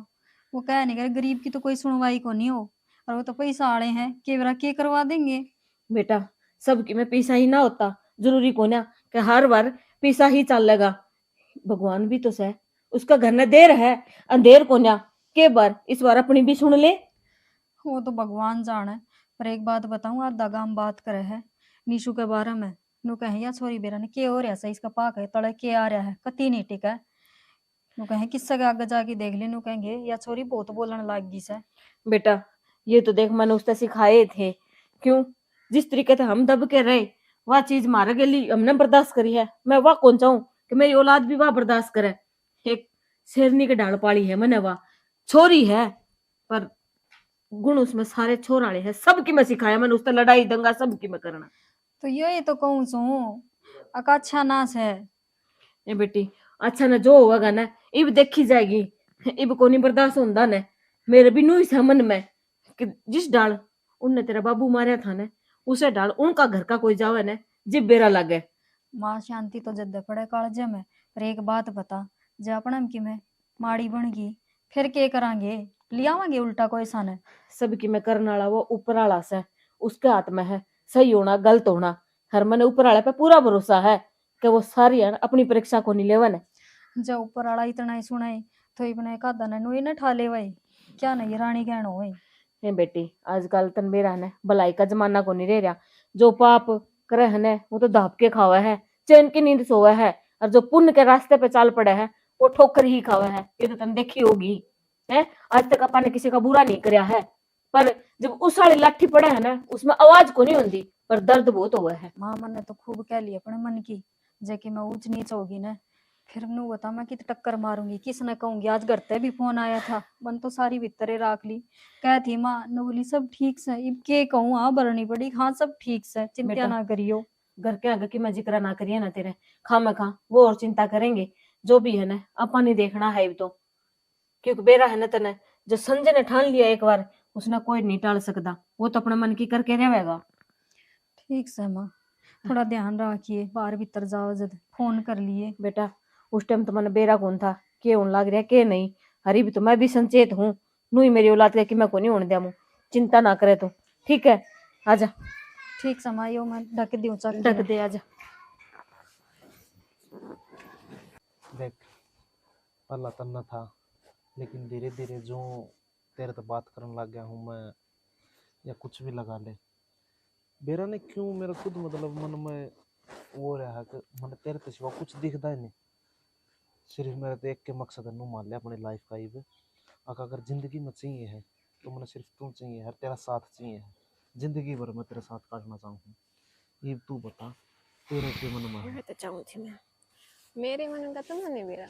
वो कह नहीं करे गरीब की तो कोई सुनवाई को नहीं हो, और वो तो पैसा आड़े हैं केवरा के करवा देंगे। बेटा सबकी में पैसा ही ना होता, जरूरी को ना कि हर बार पैसा ही चलेगा। भगवान भी तो सह, उसका घर न देर है, अंधेर को ना के बार इस बार अपनी भी सुन ले। वो तो भगवान जाने। पर एक बात बताऊं, आधा गांव बात करे है निशु के बारे में। नु कहे या छोरी बेरा ने के हो रहा है, इसका पाक है तले के आ रहा है, कति नहीं टिका है। नु कहे किससे के आगे जाके देख ले, नु कहेंगे या छोरी बहुत बोलने लग गई से। बेटा ये तो देख मैंने उससे सिखाए थे, क्यों जिस तरीके से हम दब के रहे, वह चीज मारे के लिए हमने बर्दाश्त करी है। मैं वह कौन चाहूं कि मेरी औलाद भी वह बर्दाश्त करे। एक शेरनी के ढाल पाली है मैंने, वह छोरी है पर गुण उसमें सारे छोराले है। सबकी मैं सिखाया मैंने, उससे लड़ाई दंगा सबकी मैं करना। तो यही तो कहूँ छू, अकाच्छा नाश है। ए बेटी अच्छा ना जो होगा ना इब देखी जाएगी, इब को नहीं बर्दाश्त होता न। मेरे भी नुई से मन में कि जिस डाल उनने तेरा बाबू मारा था न, उसे डाल उनका घर का कोई जावे न, जिब बेरा लगे। माँ शांति तो जद पड़े कालजे में। पर एक बात बता, जे अपना की में माड़ी बन गई फिर के करांगे, लियावांगे उल्टा कोई सन। सबकी मैं करने वाला वो ऊपर वाला से, उसके हाथ में है सही होना गलत होना। हर मैंने ऊपर वाले पे पूरा भरोसा है कि वो सारी अपनी परीक्षा को नहीं लेवन। जब ऊपर वाला इतना ही सुनाई तो इबने का दन नुई न ठा ले वही क्या नहीं रानी कहनो वही। हे बेटी आजकल तन बेरा है भलाई का जमाना को नहीं रह रहा। जो पाप करे है न वो तो दाप के खावा है, चैन की नींद सोवा है, और जो पुण्य के रास्ते पे चाल पड़े है वो ठोकर ही खावा है। ये तो तन देखी होगी है। आज तक अपन ने किसी का बुरा नहीं करया है, पर जब उस वाली लाठी पड़े है ना उसमें आवाज को नहीं होती, पर दर्द बहुत हुआ है। माँ मन ने तो खूब कह लिया अपने मन की, जे कि मैं ऊंच नीच होगी ना फिर नू बता मैं कित टक्कर मारूंगी, किसने कहूंगी। आज घर ते भी फोन आया था, मन तो सारी भीतरे राख ली। कह थी माँ न बोली सब ठीक से, इब के कहूँ हाँ भरनी पड़ी, हाँ सब ठीक से चिंता बेटा, ना करियो। घर के आगे की मैं जिक्र ना करिए ना तेरे, खामा खा वो और चिंता करेंगे। जो भी है ना अपन नहीं देखना है तो, क्योंकि बेरा है ना तने जो संजय ने ठान लिया एक बार, उसने कोई नहीं टाल सकता। वो तो अपने मन की करके रहेगा। ठीक से माँ, थोड़ा ध्यान रखिए, बाहर भीतर जाओ जद फोन कर लिए। बेटा उस टाइम तो मैंने बेरा कौन था के होने लग रहा के नहीं, हरी भी तो मैं भी संचेत हूँ। नू ही मेरी औलाद कि मैं को नहीं होने दिया, चिंता ना करे तो ठीक है। आजा ठीक से माँ, यो मैं ढक दूँ चक ढक दे आजा। देख पहला तन्ना था, लेकिन धीरे धीरे जो तेरे तो बात करने लग गया हूँ मैं, या कुछ भी लगा ले बेरा ने क्यों मेरा खुद मतलब मन में वो रहा है कि मैंने तेरे तो सिवा कुछ दिखता ही नहीं। सिर्फ मेरा तो एक के मकसद है, नू मान लिया अपनी लाइफ का। ये अगर जिंदगी में चाहिए है तो मैंने सिर्फ तू चाहिए है, तेरा साथ चाहिए है। जिंदगी भर मैं तेरे साथ काटना चाहूँ। ये तू बता तेरे के मन में है? मैं तो चाहूँ थी मैं, मेरे मन का तो नहीं मेरा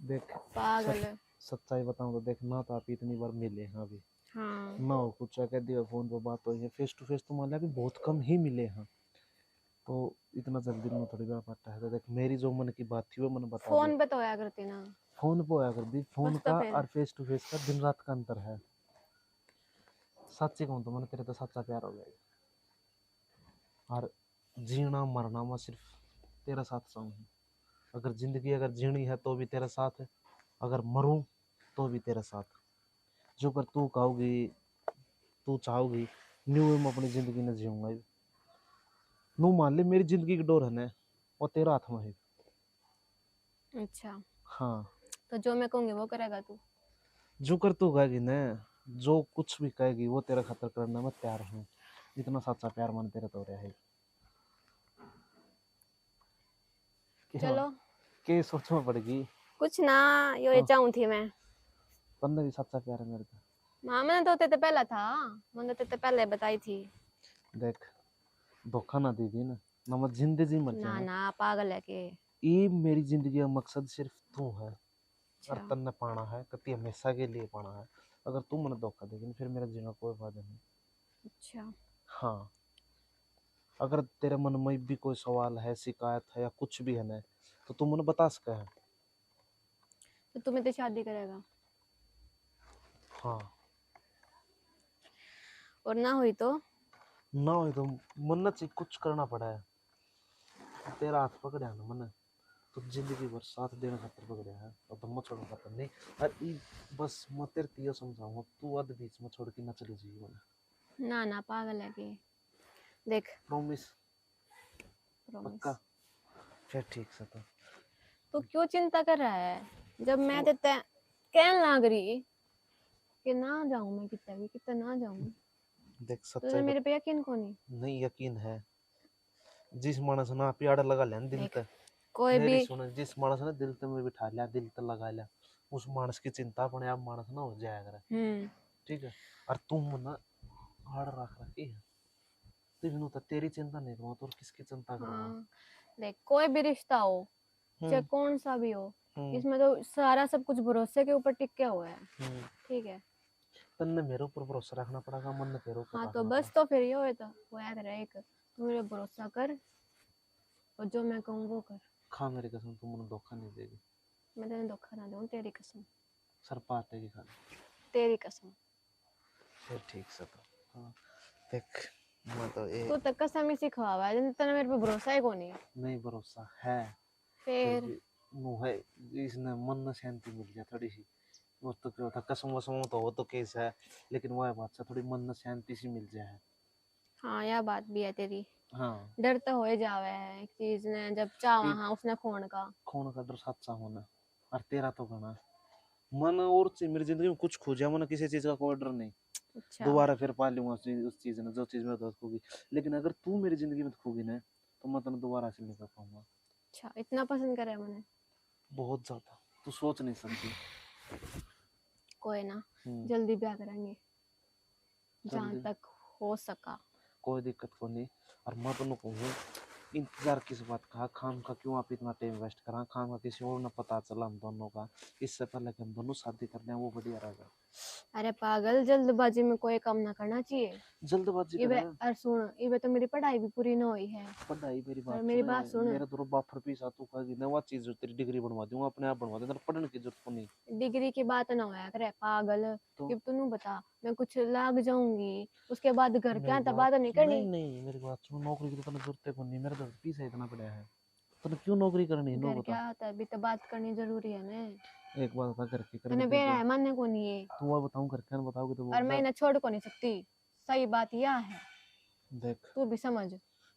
देख पागल है। सच्चाई बताऊं तो देख ना तो आप इतनी बार मिले हैं अभी हाँ ना हो कुछ कह दिया, फोन पे बात हुई है, फेस टू फेस तो मान लिया अभी बहुत कम ही मिले हैं, तो इतना जल्दी में थोड़ी बात पड़ता है। तो देख मेरी जो मन की बात थी वो मैंने बता दी। फोन पे तो होया करती ना। फोन पे होया कर दी, फोन बस तो का फिर। और फेस टू फेस का दिन रात का अंतर है। सच्ची कहूँ तो मैंने तेरे तो सच्चा प्यार हो गया। और जीना मरना मैं सिर्फ तेरा साथ चाहूँ। अगर जिंदगी अगर जीनी है तो भी तेरा साथ है, अगर मरूं तो भी तेरा साथ। जो कर तू कहोगी, तू चाहोगी, न्यू मैं अपनी जिंदगी न जीऊंगा। नू मान ले मेरी जिंदगी की डोर है ना, वो तेरा हाथ में है। अच्छा, हाँ, तो जो मैं कहूंगी वो करेगा तू? जो कर तू कहेगी ना, जो कुछ भी कहेगी वो तेरा खातर करना मैं तैयार हूँ। इतना सच्चा प्यार मन तेरा तो रहा है। चलो के सोच में पड़ेगी। कुछ ना, यो ये हाँ। चाहूं थी मैं। बंदा भी सच्चा प्यार है मेरे को। हाँ, मैंने तो तेरे पहला था, मैंने तेरे पहले बताई थी। देख, धोखा ना दे दी ना मैं जिंदगी मर ना जाऊंगा। ना पागल है के। ये मेरी जिंदगी का मकसद सिर्फ तू है। और अच्छा तन्ने पाना है, कति हमेशा के लिए पाना है। अगर तू मैंने धोखा देगी फिर मेरा जीना कोई फायदा नहीं। अच्छा, हाँ, अगर तेरे मन में भी कोई सवाल है, शिकायत है या कुछ भी है ना, तो तू मुझे बता सके है। तो तू मेरे से शादी करेगा? हाँ, और ना हुई तो? ना हो तो मन्नत से कुछ करना पड़ा है। तेरा हाथ पकड़ा है ना मैंने, तो जिंदगी भर साथ देने खातिर पकड़े है, और तो मत छोड़ो खातिर नहीं। और बस मैं तेरे तियो समझाऊंगा, तू अध बीच में छोड़ के ना चली जाइए मैंने। ना ना पागल है के। देख, प्रॉमिस? प्रॉमिस। पक्का? फिर ठीक से तो तो क्यों चिंता कर रहा है? जब मैं तेते कहने लग रही कि ना जाऊं, मैं कितना भी कितना ना जाऊं, देख तो सच्चाई मेरे पे यकीन को नहीं। नहीं यकीन है। जिस मानस ने आप आड़ लगा लिया ना दिल देख, ते, कोई मेरी भी सुन, जिस मानस ने दिल ते में बिठा लिया, दिल ते लगा लिया, उस मानस की चिंता अपने आप मानस ना हो जाया करे। ठीक है? और तुम ना आड़ रख रखी है, तुझे तो तेरी चिंता नहीं करूँ तो और किसकी चिंता करूँगा। हाँ, देख कोई भी रिश्ता हो, चाहे हम्म कौन सा भी हो, हम्म इसमें तो सारा सब कुछ भरोसे के ऊपर टिके हुआ है। हम्म। ठीक है? तन्ने मेरे ऊपर भरोसा रखना पड़ेगा, मन ने तेरे ऊपर हाँ तो रखना बस, पड़ेगा। तो फिर ये होए तो वो याद रहे, एक तू मेरे भरोसा कर और जो मैं कहूँ वो कर। खा मेरी कसम, तुम मुझे धोखा नहीं देगी। मैं तेने धोखा ना दूं, तेरी कसम, सर पाटे की खा। तेरी कसम। फिर ठीक से तो हाँ। देख, मैं तो ये तू तक कसम ही सिखवावा है, जिन तेने मेरे पे भरोसा ही को नहीं। नहीं भरोसा है, फिर फिर भी मुँह है, इसने मन में शांति मिल जाए थोड़ी सी। वो तो क्या होता, कसम वसम तो वो तो केस है, लेकिन वह बात से थोड़ी मन में शांति सी मिल जाए। हाँ, यह बात भी है तेरी। हाँ, डर तो हो ही जावे है एक चीज ने, जब चाह ये हाँ उसने खोण का। खून का डर सच्चा होना। और तेरा तो घना मन, और मेरी जिंदगी में कुछ खो जाए मन, किसी चीज का कोई डर नहीं। अच्छा दोबारा फिर पा लूंगा उस चीज ने, जो चीज मेरे दोस्त खोगी। लेकिन अगर तू मेरी जिंदगी में खोगी ना, तो मैं तेन दोबारा हासिल नहीं कर पाऊंगा। अच्छा, इतना पसंद करे मैंने? बहुत ज्यादा, तू सोच नहीं सकती। कोई ना, हम्म, जल्दी ब्याह करेंगे जहाँ जल्दी तक हो सका। कोई दिक्कत को नहीं। और मैं तो कहूँ, इंतजार किस बात का, खाम का क्यों आप इतना टाइम वेस्ट करा, खाम का किसी और ने पता चला हम दोनों का, इससे पहले कि हम दोनों शादी कर लें वो बढ़िया रहेगा। अरे पागल, जल्दबाजी में कोई काम ना करना चाहिए। जल्दबाजी इबे करें? और सुन, इबे तो मेरी पढ़ाई भी पूरी न हुई है। पढ़ाई मेरी और बात मेरी बात सुने, सुन, मेरा तो बाप फीस तू कहेगी ना वो चीज जो तेरी डिग्री बनवा दूंगा, अपने आप बनवा दे, पढ़ने की जरूरत को नहीं। डिग्री की बात ना होया करे पागल। तो ये तूने बता, मैं कुछ लाग जाऊंगी उसके बाद घर मेरी क्या बात तबाह तो नहीं नहीं करनी। नहीं, मेरी बात सुन, नौकरी की तो तने जरूरत को नहीं, मेरा तो पीछे इतना पड़ा है, तने क्यों नौकरी करनी है नो घर बता। क्या होता है, अभी तो बात करनी जरूरी है ना। एक बात बता, घर की तने करके बेरा है मानने को नहीं है, तू और बताऊं, घर के बताओगे तो और मैं इन्हें छोड़ को नहीं सकती। सही बात यह है, देख तू भी समझ।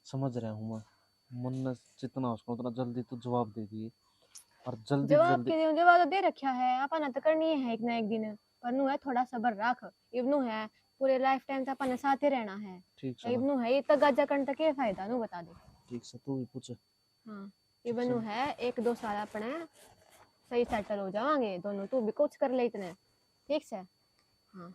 समझ रहा हूँ मैं, मन ने जितना हो सका उतना जल्दी तू जवाब दे दिए, और जल्दी से जवाब जल्दी। के लिए जवाब तो दे रखा है, अपन तो करनी है एक ना एक दिन। पर नु है थोड़ा सब्र रख। इब्नू है पूरे लाइफ टाइम तो अपन साथ ही रहना है। ठीक तो से इब्नू है इतना गाजा करने तक क्या फायदा, नु बता दे। ठीक से तू भी पूछ। हाँ, ठीक इब्नू से है एक दो साल अपने सही सेटल हो जावांगे दोनों, तू भी कुछ कर ले इतने। ठीक से? हाँ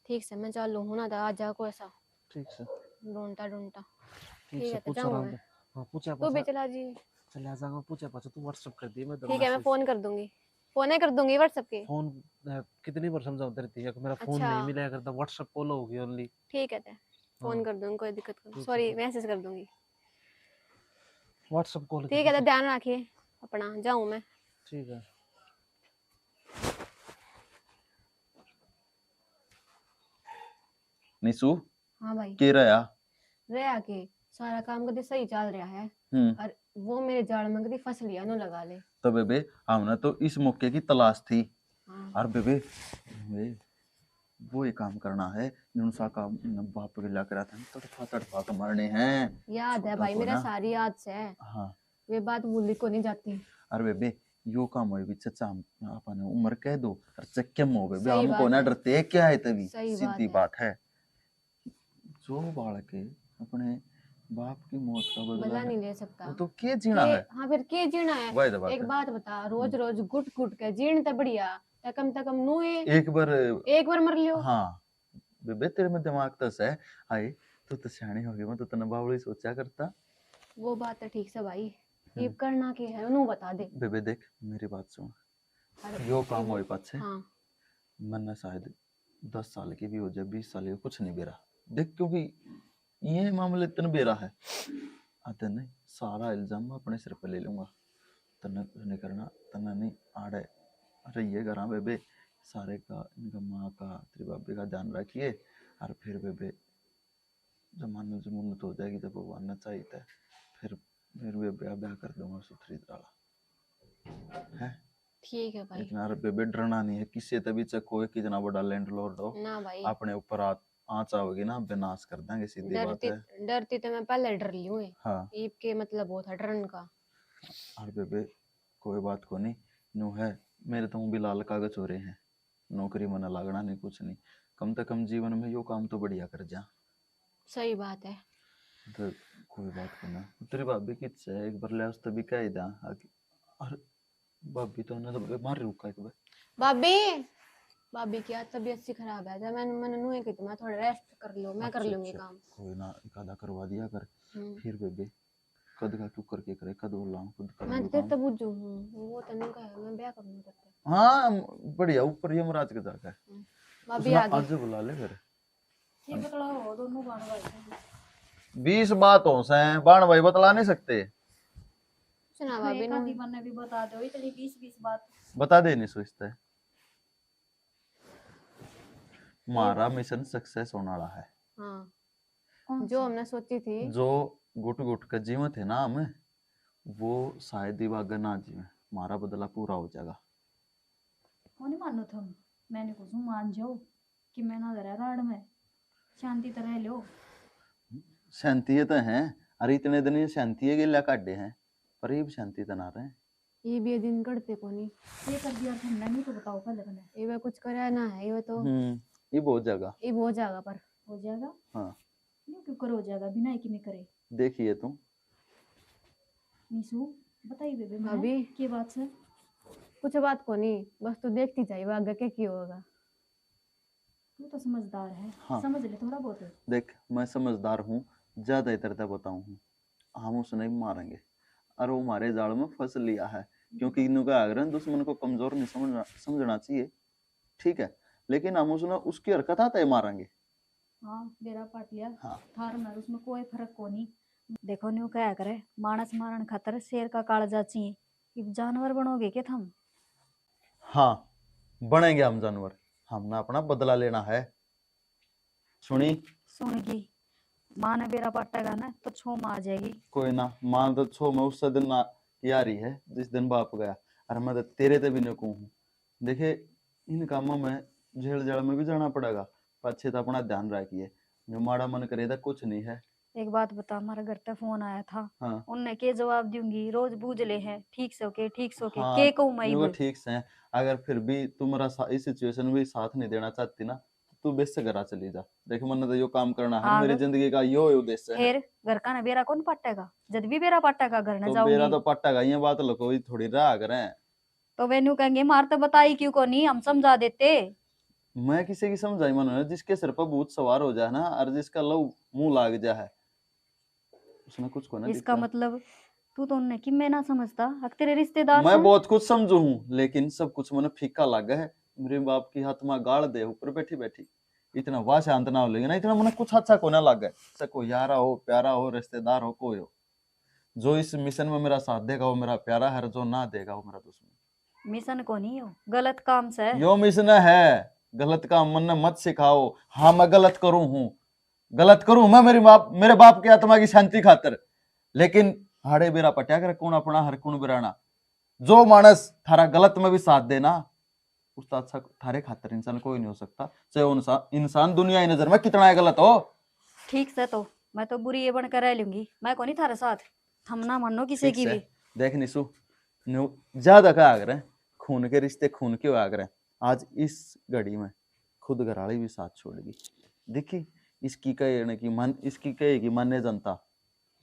ठीक से, मैं चालू हूँ ना, तो आ जा को ऐसा ठीक से ढूंढता ढूंढता। ठीक ठीक से है, तो पूछ जाऊँ आराम मैं? से। हाँ पूछा तू भी पाछा, चला जी। चले जाऊंगा, पूछा पाछा तू व्हाट्सएप कर दिए, मैं तो ठीक है, मैं मैसेज। फोन कर दूंगी, फोन ही कर दूंगी व्हाट्सएप के। फोन कितनी बार समझाऊं तेरे को, मेरा फोन अच्छा नहीं मिला करता, व्हाट्सएप कॉल होगी ओनली। ठीक है, तो फोन हाँ कर दूंगी, कोई दिक्कत नहीं, ठीक सॉरी है, मैसेज कर दूंगी। व्हाट्सएप कॉल की ठीक है, तो पूछा। ध्यान रखिए अपना, जाऊँ मैं? ठीक है। निशु हाँ भाई के रहा रहा के सारा काम कभी सही चल रहा है और वो मेरे जाड़ में कभी फसलियां न लगा ले। तो बेबे हमने तो इस मौके की तलाश थी। हाँ। और बेबे वो एक काम करना है, नुनसा का बाप गिला करा था, तड़फा तड़फा के मरने हैं। याद है छोटा भाई, को मेरा ना। सारी याद से है, हाँ वे बात भूली को नहीं जाती। अरे बेबे यो काम होए भी चचा अपन उम्र कह दो और चक्कम हो बेबे, सही हमको बात ना है। डरते क्या है तभी सही सीधी बात बात है। जो बालक है अपने बाप की मौत का भला बदला नहीं ले सकता। वो तो के जीना है। हाँ फिर के जीना है। वही तो बात एक है। बात बता, रोज रोज गुट गुट के जीण तो बढ़िया, कम से कम नुए एक बार एक बार मर लियो। हाँ बेबे तेरे में दिमाग तो है हाय, तू तो सियानी हो गई, मैं तो तने बावड़ी सोचा करता। वो बात है ठीक से भाई, ये करना के है उन्होंने बता दे। बेबे देख मेरी बात सुन, अरे यो काम होए पाछे हाँ मैंने शायद 10 साल की भी हो जाए 20 साल की, कुछ नहीं बेरा देख, क्योंकि ये मामले तन बेरा है आते नहीं, सारा इल्जाम मैं अपने सिर पे ले लूंगा। तने नहीं करना, तने नहीं आड़े अरे ये करा बेबे, सारे का इनका माँ का तेरी बाबी का ध्यान रखिए। और फिर बेबे जमाने जमुनत हो जाएगी जब भगवान ने चाहिए था, फिर वे ब्याह ब्याह कर दूंगा सुथरी तरह है। ठीक है भाई। लेकिन यार बेबे डरना नहीं है किसी तभी चको कितना बड़ा लैंडलॉर्ड हो, ना भाई अपने ऊपर आँच आओगी ना विनाश कर देंगे, सीधी बात डरती है। डरती तो मैं पहले डर ली हूँ। हाँ ईब के मतलब वो था डरन का। और बेबे कोई बात को नहीं, नो है मेरे तो भी लाल कागज हो रहे हैं, नौकरी मना लागना नहीं कुछ नहीं, कम से कम जीवन में यो काम तो बढ़िया कर जा। सही बात है। तो कोई बात को ना, तेरी भाभी की इच्छा है एक बार ले उस तभी कह दा। और भाभी तो ना तो बीमार रुका एक बार। भाभी की आज तबीयत सी खराब है, जब मैंने नुए की तो मैं थोड़ा रेस्ट कर लो, मैं कर अच्छा, लूंगी अच्छा, काम। कोई ना इकादा करवा दिया कर। फिर बेबे कद का तू करके करे, कद बोला खुद कर मैं लो तेरे काम। तो बुझू हूँ, वो तो नहीं कहे मैं ब्याह करूंगा तेरे। हाँ बढ़िया ऊपर यमराज के जाकर भाभी उसने आ गई। आज बुला ले फिर। ये बतला हो दोनों बाण भाई 20 बातों से बाण भाई बतला नहीं सकते। सुना भाभी एक नु आधी बने भी बता दो, इतनी 20 बात। बता दे नहीं सोचते हमारा मिशन सक्सेस होने वाला है। हाँ कौन जो सा? हमने सोची थी। जो गुट गुट का जीवन थे ना हमें, वो शायद ही वागा ना जीवे, हमारा बदला पूरा हो जाएगा। कौन मानो तुम, मैंने कुछ मान जाओ कि मैं ना जरा राड में शांति तरह लो। शांति तो है, अरे इतने दिन ये शांति के लिए काटे हैं, पर ये भी शांति तो ना रहे। ये भी दिन करते कोनी, ये कर दिया तुमने, नहीं तो बताओ पहले बने ये वे कुछ करे ना है, ये तो ये बहुत जगह ये हो जाएगा पर हो जाएगा। हाँ क्यों क्यों कर हो जाएगा बिना एक में करे। देखिए तुम निशु बताइए बेबे भाभी। मैंने की बात है। कुछ बात कोनी, बस तू देखती जाइए आगे क्या की होगा। तू तो समझदार है। हाँ। समझ ले थोड़ा बहुत। देख मैं समझदार हूँ, ज्यादा इतरता बताऊँ हूँ, हम उसे नहीं मारेंगे और वो हमारे जाल में फंस लिया है, क्योंकि इनका आग्रह दुश्मन को कमजोर नहीं समझना चाहिए, ठीक है, लेकिन हम उसने उसकी हरकत आते मारेंगे। हाँ बेरा पाट लिया। हाँ। थार में उसमें कोई फर्क को नहीं। देखो न्यू क्या करे, मानस मारन खातर शेर का कालजा चाहिए, इब जानवर बनोगे क्या तुम। हाँ बनेंगे हम जानवर, हमने अपना बदला लेना है। सुनी सुनगी माँ ने बेरा पाटेगा ना तो छो माँ आ जाएगी। कोई ना, मान तो छो मैं उस दिन ना यारी है जिस दिन बाप गया, और मैं तो तेरे ते भी न हूँ। देखे इन कामों में झेल झाड़ में भी जाना पड़ेगा, अच्छे तो अपना ध्यान रखिए, जो माड़ा मन करे था कुछ नहीं है। एक बात बता, हमारे घर पे फोन आया था। हाँ उनने के जवाब दूंगी, रोज बूझ ले है ठीक से ओके ठीक से ओके हाँ के को मैं वो ठीक से, अगर फिर भी तुम्हारा इस सिचुएशन में साथ नहीं देना चाहती ना, तो तू बेस घरा चली जा। देख मैंने तो यो काम करना है, हाँ, मेरी जिंदगी का यो उद्देश्य है। फिर घर का ना बेरा कौन पाटेगा, जब भी बेरा पाटेगा घर न तो मेरा जाऊंगी तो पट्टा का ये बात लको थोड़ी रहा करें। तो वेन्यू कहेंगे मार तो बताई क्यों को नहीं, हम समझा देते। मैं किसी की समझाई मन, जिसके सिर पर भूत सवार हो जाए ना और जिसका लव मुंह लाग जाए उसने कुछ को ना इसका दिखता। मतलब तू तो उन्हें कि मैं ना समझता, हक तेरे रिश्तेदार मैं से। बहुत कुछ समझू हूँ, लेकिन सब कुछ मैंने फीका लगा है। मेरे बाप की हाथ में गाड़ दे ऊपर बैठी बैठी, इतना वाह शांत ना हो लेकिन इतना मैंने कुछ अच्छा को ना लगा। सको यारा हो प्यारा हो रिश्तेदार हो कोई हो, जो इस मिशन में मेरा साथ देगा वो मेरा प्यारा है, जो ना देगा वो मेरा दुश्मन। मिशन को नहीं हो, गलत काम से। यो मिशन है, गलत काम मन ने मत सिखाओ। हाँ मैं गलत करूं मैं मेरे बाप की आत्मा की शांति खातर, लेकिन हाड़े बेरा पट्या कर कौन अपना हर कौन बिराना। जो मानस थारा गलत में भी साथ देना, उसका अच्छा थारे खातर इंसान कोई नहीं हो सकता, चाहे वो इंसान दुनिया की नजर में कितना है गलत हो। ठीक से तो मैं तो बुरी ये बनकर रह लूंगी, मैं को नहीं थारे साथ, हम ना मानो किसी ठीक की से। भी। देख निशु, ज्यादा का आग्रह, खून के रिश्ते खून के आग्रह। आज इस घड़ी में खुद घरवाली भी साथ छोड़ेगी। देखी इसकी कहेगी माने जनता,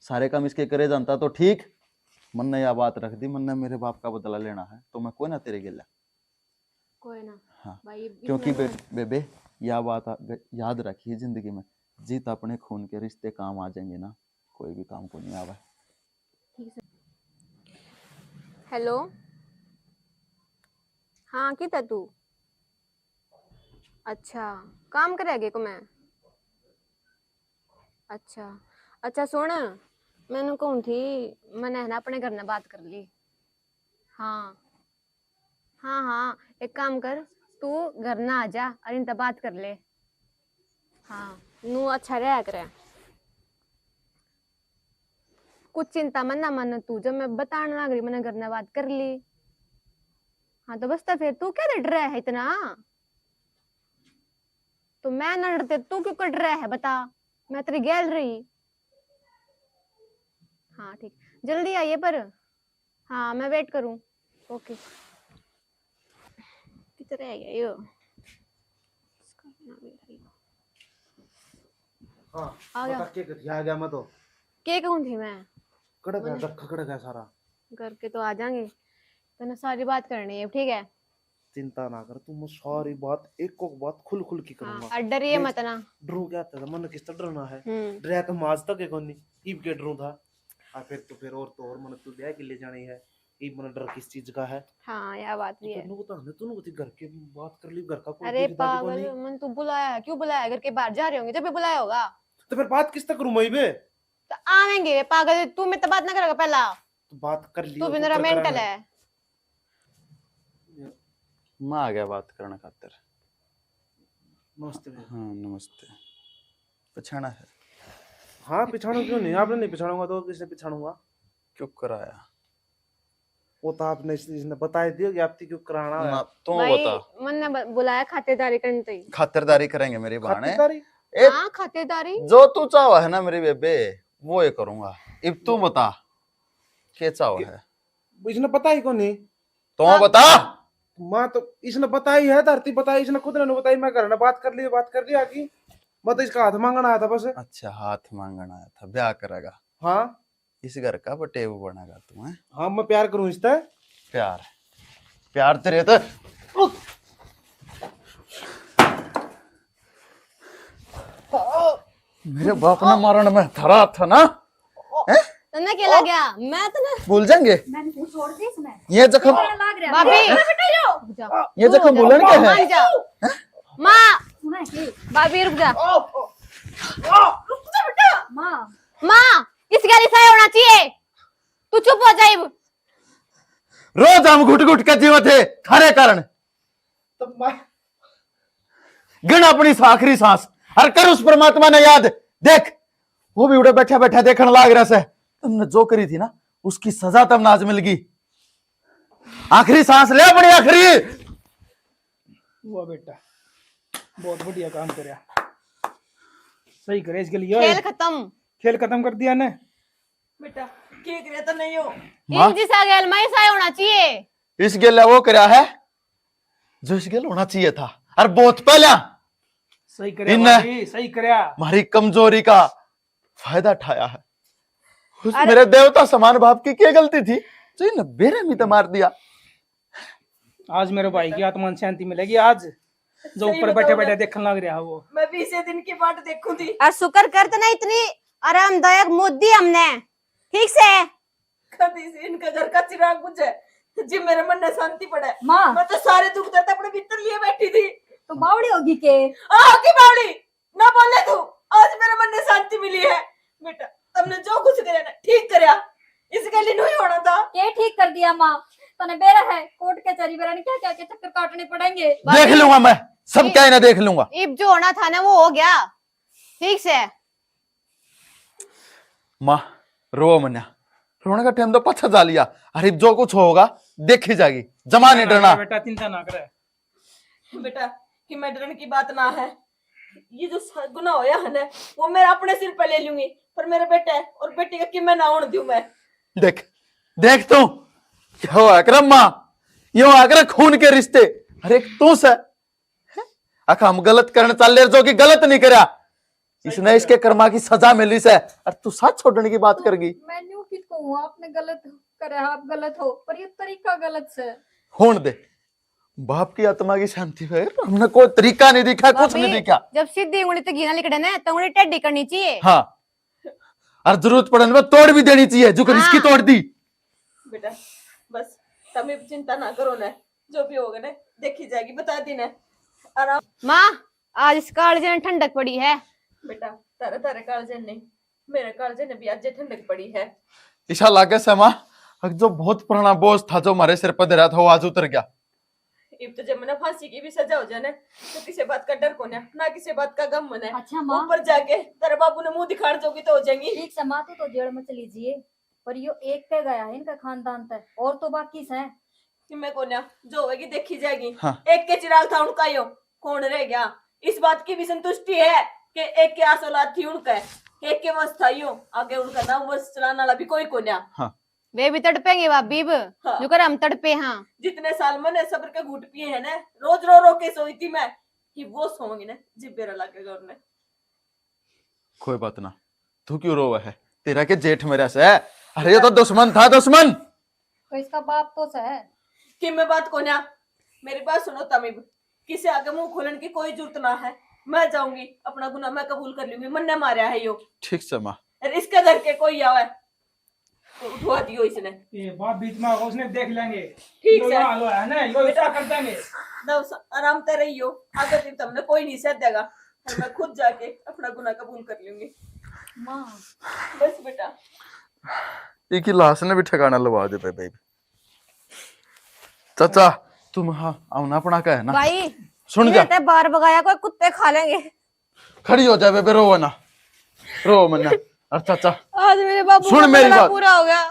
सारे काम इसके करे जनता तो ठीक। मन ने यह बात रख दी, मन ने मेरे बाप का बदला लेना है तो मैं कोई ना तेरे गिला। कोई ना हाँ, भाई, क्योंकि बेबे यह बात याद रखिए, जिंदगी में जीत अपने खून के रिश्ते काम आ जाएंगे ना, कोई भी काम को नहीं आवा। हेलो, हाँ किता तू? अच्छा काम करेगी को मैं? अच्छा सुन, मैंने कहूँ थी, मैंने ना अपने घर में बात कर ली। हाँ, एक काम कर, तू घर ना आ जा और इनसे बात कर ले। हाँ नू अच्छा रहा करे, कुछ चिंता मन ना मन तू, जब मैं बताने लग रही मैंने घर में बात कर ली। हाँ तो बस तो फिर तू क्या डर रहा है इतना? तो मैं ना डरते तू क्यों कर रहा है बता, मैं तेरी गैल रही। हाँ ठीक, जल्दी आइए पर। हाँ मैं वेट करूं। ओके, किधर रह गया यो? हाँ आ गया। बता के कथी आ गया मैं तो के कहूं थी मैं? कड़क है, धक्का कड़क है सारा। घर के तो आ जाएंगे, तो ना सारी बात करनी है, ठीक है? चिंता ना कर, तुम सारी बात एक बात खुल खुल की करूंगा। हाँ डरिए मत ना। डरू क्या था, मन किस तरह डरना है। हम्म, डरा तो मैं आज तक एक नहीं, ईब के डरू था। फिर और मन तू ब्याह के ले जानी है, ईब मन डर किस चीज का है। हाँ यह बात भी है। तू बता हमें, तूने कुछ घर के बात कर ली, घर का कोई अरे बुझदारी को पागल, नहीं। मन तू बुलाया है, क्यों बुलाया? घर के बाहर जा रहे होंगे, जब भी बुलाया होगा तो फिर बात किस तक करूं मैं बे? तो आवेंगे। पागल तू, मैं तो बात ना करेगा पहला, तो बात कर ली, तू भी मेरा मेंटल है। मैं आ गया बात करने खातिर। नमस्ते भैया। हाँ नमस्ते। पछाना है? हाँ पिछाड़ू क्यों नहीं, आपने नहीं पिछाड़ूंगा तो किसने पिछाड़ूंगा? क्यों कराया? वो तो आपने इसने बता दिया कि आपकी क्यों कराना है। ना तू भाई बता। मन ने बुलाया खातिरदारी करने तो ही। खातिरदारी करेंगे मेरी बहने। खातिरदारी? ए, हाँ खातिरदारी, जो तू चाहो है ना मेरी बेबे, वो ये करूंगा। अब तू बता क्या चाहो है? इसने पता ही कौन नहीं। तो बता। माँ तो इसने बताई है, धरती बताई, इसने खुद ने बताई। मैं घर में बात कर ली आकी, मैं तो इसका हाथ मांगना आया था बस। अच्छा हाथ मांगना आया था, ब्याह करेगा? हाँ इस घर का बटेव बनेगा तू है? हाँ मैं प्यार करूं इससे। प्यार तेरे तो मेरे बाप ने मारने में धरा था ना, तन्ने क्या लग गया? मैं तो ना भूल जाएंगे मैंने तू छोड़ दी इसमें, ये जख्म, लाग रहा भाभी है। रुक जा, ये जख्म भूलन क्या है? मान जा माँ, सुना है कि भाभी रुक जा। माँ माँ इस गाली सही होना चाहिए, तू चुप हो जाए। रोज हम घुट घुट के जीवत है थारे कारण। तो मैं गिन अपनी आखिरी सांस और कर उस परमात्मा ने याद। देख वो भी उड़े बैठा बैठा देखने लाग रहा से, तुमने जो करी थी ना उसकी सजा तब नाज मिल गई। आखिरी सांस ले अपनी आखिरी। हुआ बेटा, बहुत बढ़िया काम करया, सही करे इसके लिए। खेल खत्म, खेल खत्म कर दिया ने बेटा के करे तो नहीं हो। माँ? इन जिसा गेल में सही होना चाहिए। इस गेल वो करया है जो इस गेल होना चाहिए था, और बहुत पहले सही करया इन- भाई, सही करया। हमारी कमजोरी का फायदा उठाया है। उस मेरे देवता समान बाप की क्या गलती थी जो इन बेरहमी तो मार दिया। आज मेरे भाई की आत्मा को शांति मिलेगी। आज जो ऊपर बैठे बैठे देखने लग रहा है वो। मैं 20 दिन की बाट देखूं थी। और शुक्र करते ना इतनी आरामदायक मुद्दी हमने, ठीक से। कभी से इनका घर का चिराग बुझे जी, मेरे मन में शांति पड़े। माँ मैं तो सारे दुख दर्द अपने भीतर लिए बैठी थी। तो बावड़ी होगी के? की बावड़ी ना बोले तू, आज मेरे मन में शांति मिली है। बेटा तुमने जो कुछ करे ना ठीक करया, इसके लिए नहीं होना था। के ठीक कर दिया माँ? तने बेरा है कोर्ट कचहरी बेरा ने क्या क्या चक्कर काटने पड़ेंगे। देख लूंगा मैं, सब क्या इन्हें देख लूंगा। इब जो होना था ना वो हो गया, ठीक से। माँ रो मन्या, रोने का टाइम तो पछा जा लिया। अरे जो कुछ होगा देखी जाएगी, जमा नहीं डरना। बेटा चिंता ना करे बेटा कि मैं डरने की बात ना है, ये जो गुनाह होया है ना वो मैं अपने सिर पे ले लूंगी, पर मेरा बेटा है और बेटी का कि मैं ना होने दूं मैं। देख देख तू क्या हुआ कर माँ, यो आकर खून के रिश्ते। अरे तू से अखा हम गलत करने चल रहे जो कि गलत नहीं करा, इसने इसके कर्मा की सजा मिली से, और तू साथ छोड़ने की बात करगी। मैंने किसको हूँ आपने गलत करे, आप गलत हो पर ये तरीका गलत से। होने दे, बाप की आत्मा की शांति है। हमने कोई तरीका नहीं दिखा, कुछ नहीं भाभी, दिखा। जब सीधी उंगली तो घीना लिखड़े ना तो उंगली टेढ़ी करनी चाहिए। हाँ, और जरूरत पड़ने में तोड़ भी देनी चाहिए, जो कर इसकी तोड़ दी। बेटा बस तभी चिंता ना करो ना, जो भी होगा ना देखी जाएगी, बता दी ना आराम। माँ आज इस कालजे में ठंडक पड़ी है। बेटा तारे तारे कालजे नहीं, मेरे कालजे ने भी आज ठंडक पड़ी है। ईशा लागे से माँ, जो बहुत पुराना बोझ था जो हमारे सिर पर दे रहा था वो आज उतर गया। इब तो जब मैंने फांसी की भी सजा हो जाए ना तो किसी बात का डर को ना किसी बात का गम मने। अच्छा माँ, ऊपर जाके तेरे बाबू ने मुंह दिखाड़ जोगी तो हो जाएंगी। ठीक से माँ तो जेल में चली जाइए, पर यो एक पे गया है इनका खानदान तक, और तो बाकी से है कि मैं कोन्या जो होगी देखी जाएगी। हाँ। एक के चिराग था उनका यो कौन रह गया, इस बात की भी संतुष्टि है कि एक के आस औलाद थी उनका, एक के वंश था यो, आगे उनका नाम वंश चलाने वाला भी कोई कोन्या। वे भी तड़पेंगे भाभी, हाँ। जो कर हम तड़पे। हाँ जितने साल मैंने सब्र के घूट पिए हैं ना, रोज रो रो के सोई थी मैं कि वो सोएंगे ना जिब्बेरा लगेगा उन्हें। कोई बात ना, तू क्यों रोवा है, तेरा के जेठ मेरा से है। अरे ये तो दुश्मन था, दुश्मन। तो इसका बाप तो से है। कि मैं बात कोन्या, मेरी बात सुनो तमीब, किसी आगे मुंह खोलने की कोई जरूरत ना है। मैं जाऊंगी, अपना गुनाह मैं कबूल कर लूंगी, मन ने मारा है यो। ठीक से माँ, और इसके घर के कोई आवे तो उठवा दियो इसने। ये बाप बीच में होगा, उसने देख लेंगे। ठीक लो है। लो है ना, यो ऐसा कर देंगे। आराम से रहियो, आगे दिन तुमने कोई नहीं सह देगा, और मैं खुद जाके अपना गुनाह कबूल कर लूंगी। माँ बस बेटा एक ही लाश ने भी ठिकाना लगा दे बेबी। चाचा तुम हाँ आना अपना का है ना, भाई सुन जा, ये बार बगाया कोई कुत्ते खा लेंगे। खड़ी हो जा बेबे, रो ना, रो मन्ना। और चाचा आज मेरे बाबू सुन का मेरी बदला बात। पूरा हो गया।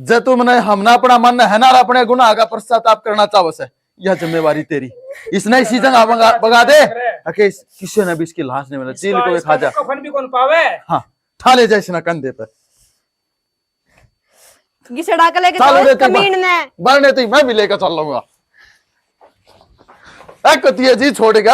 जे तुमने हमना अपना मन है ना अपने गुनाह का पश्चाताप करना चाहो से, यह जिम्मेवारी तेरी। इसने इसी जगह बगा दे अके किसी ने भी इसकी लाश नहीं मिला, चील को भी खा जा। कफन भी कौन पावे। हाँ ठा ले जा इसने कंधे पे, घिसड़ा के लेके चलो चलो देते कमीन ने। बढ़ने तो मैं भी लेकर चल लूंगा। जी छोड़ेगा।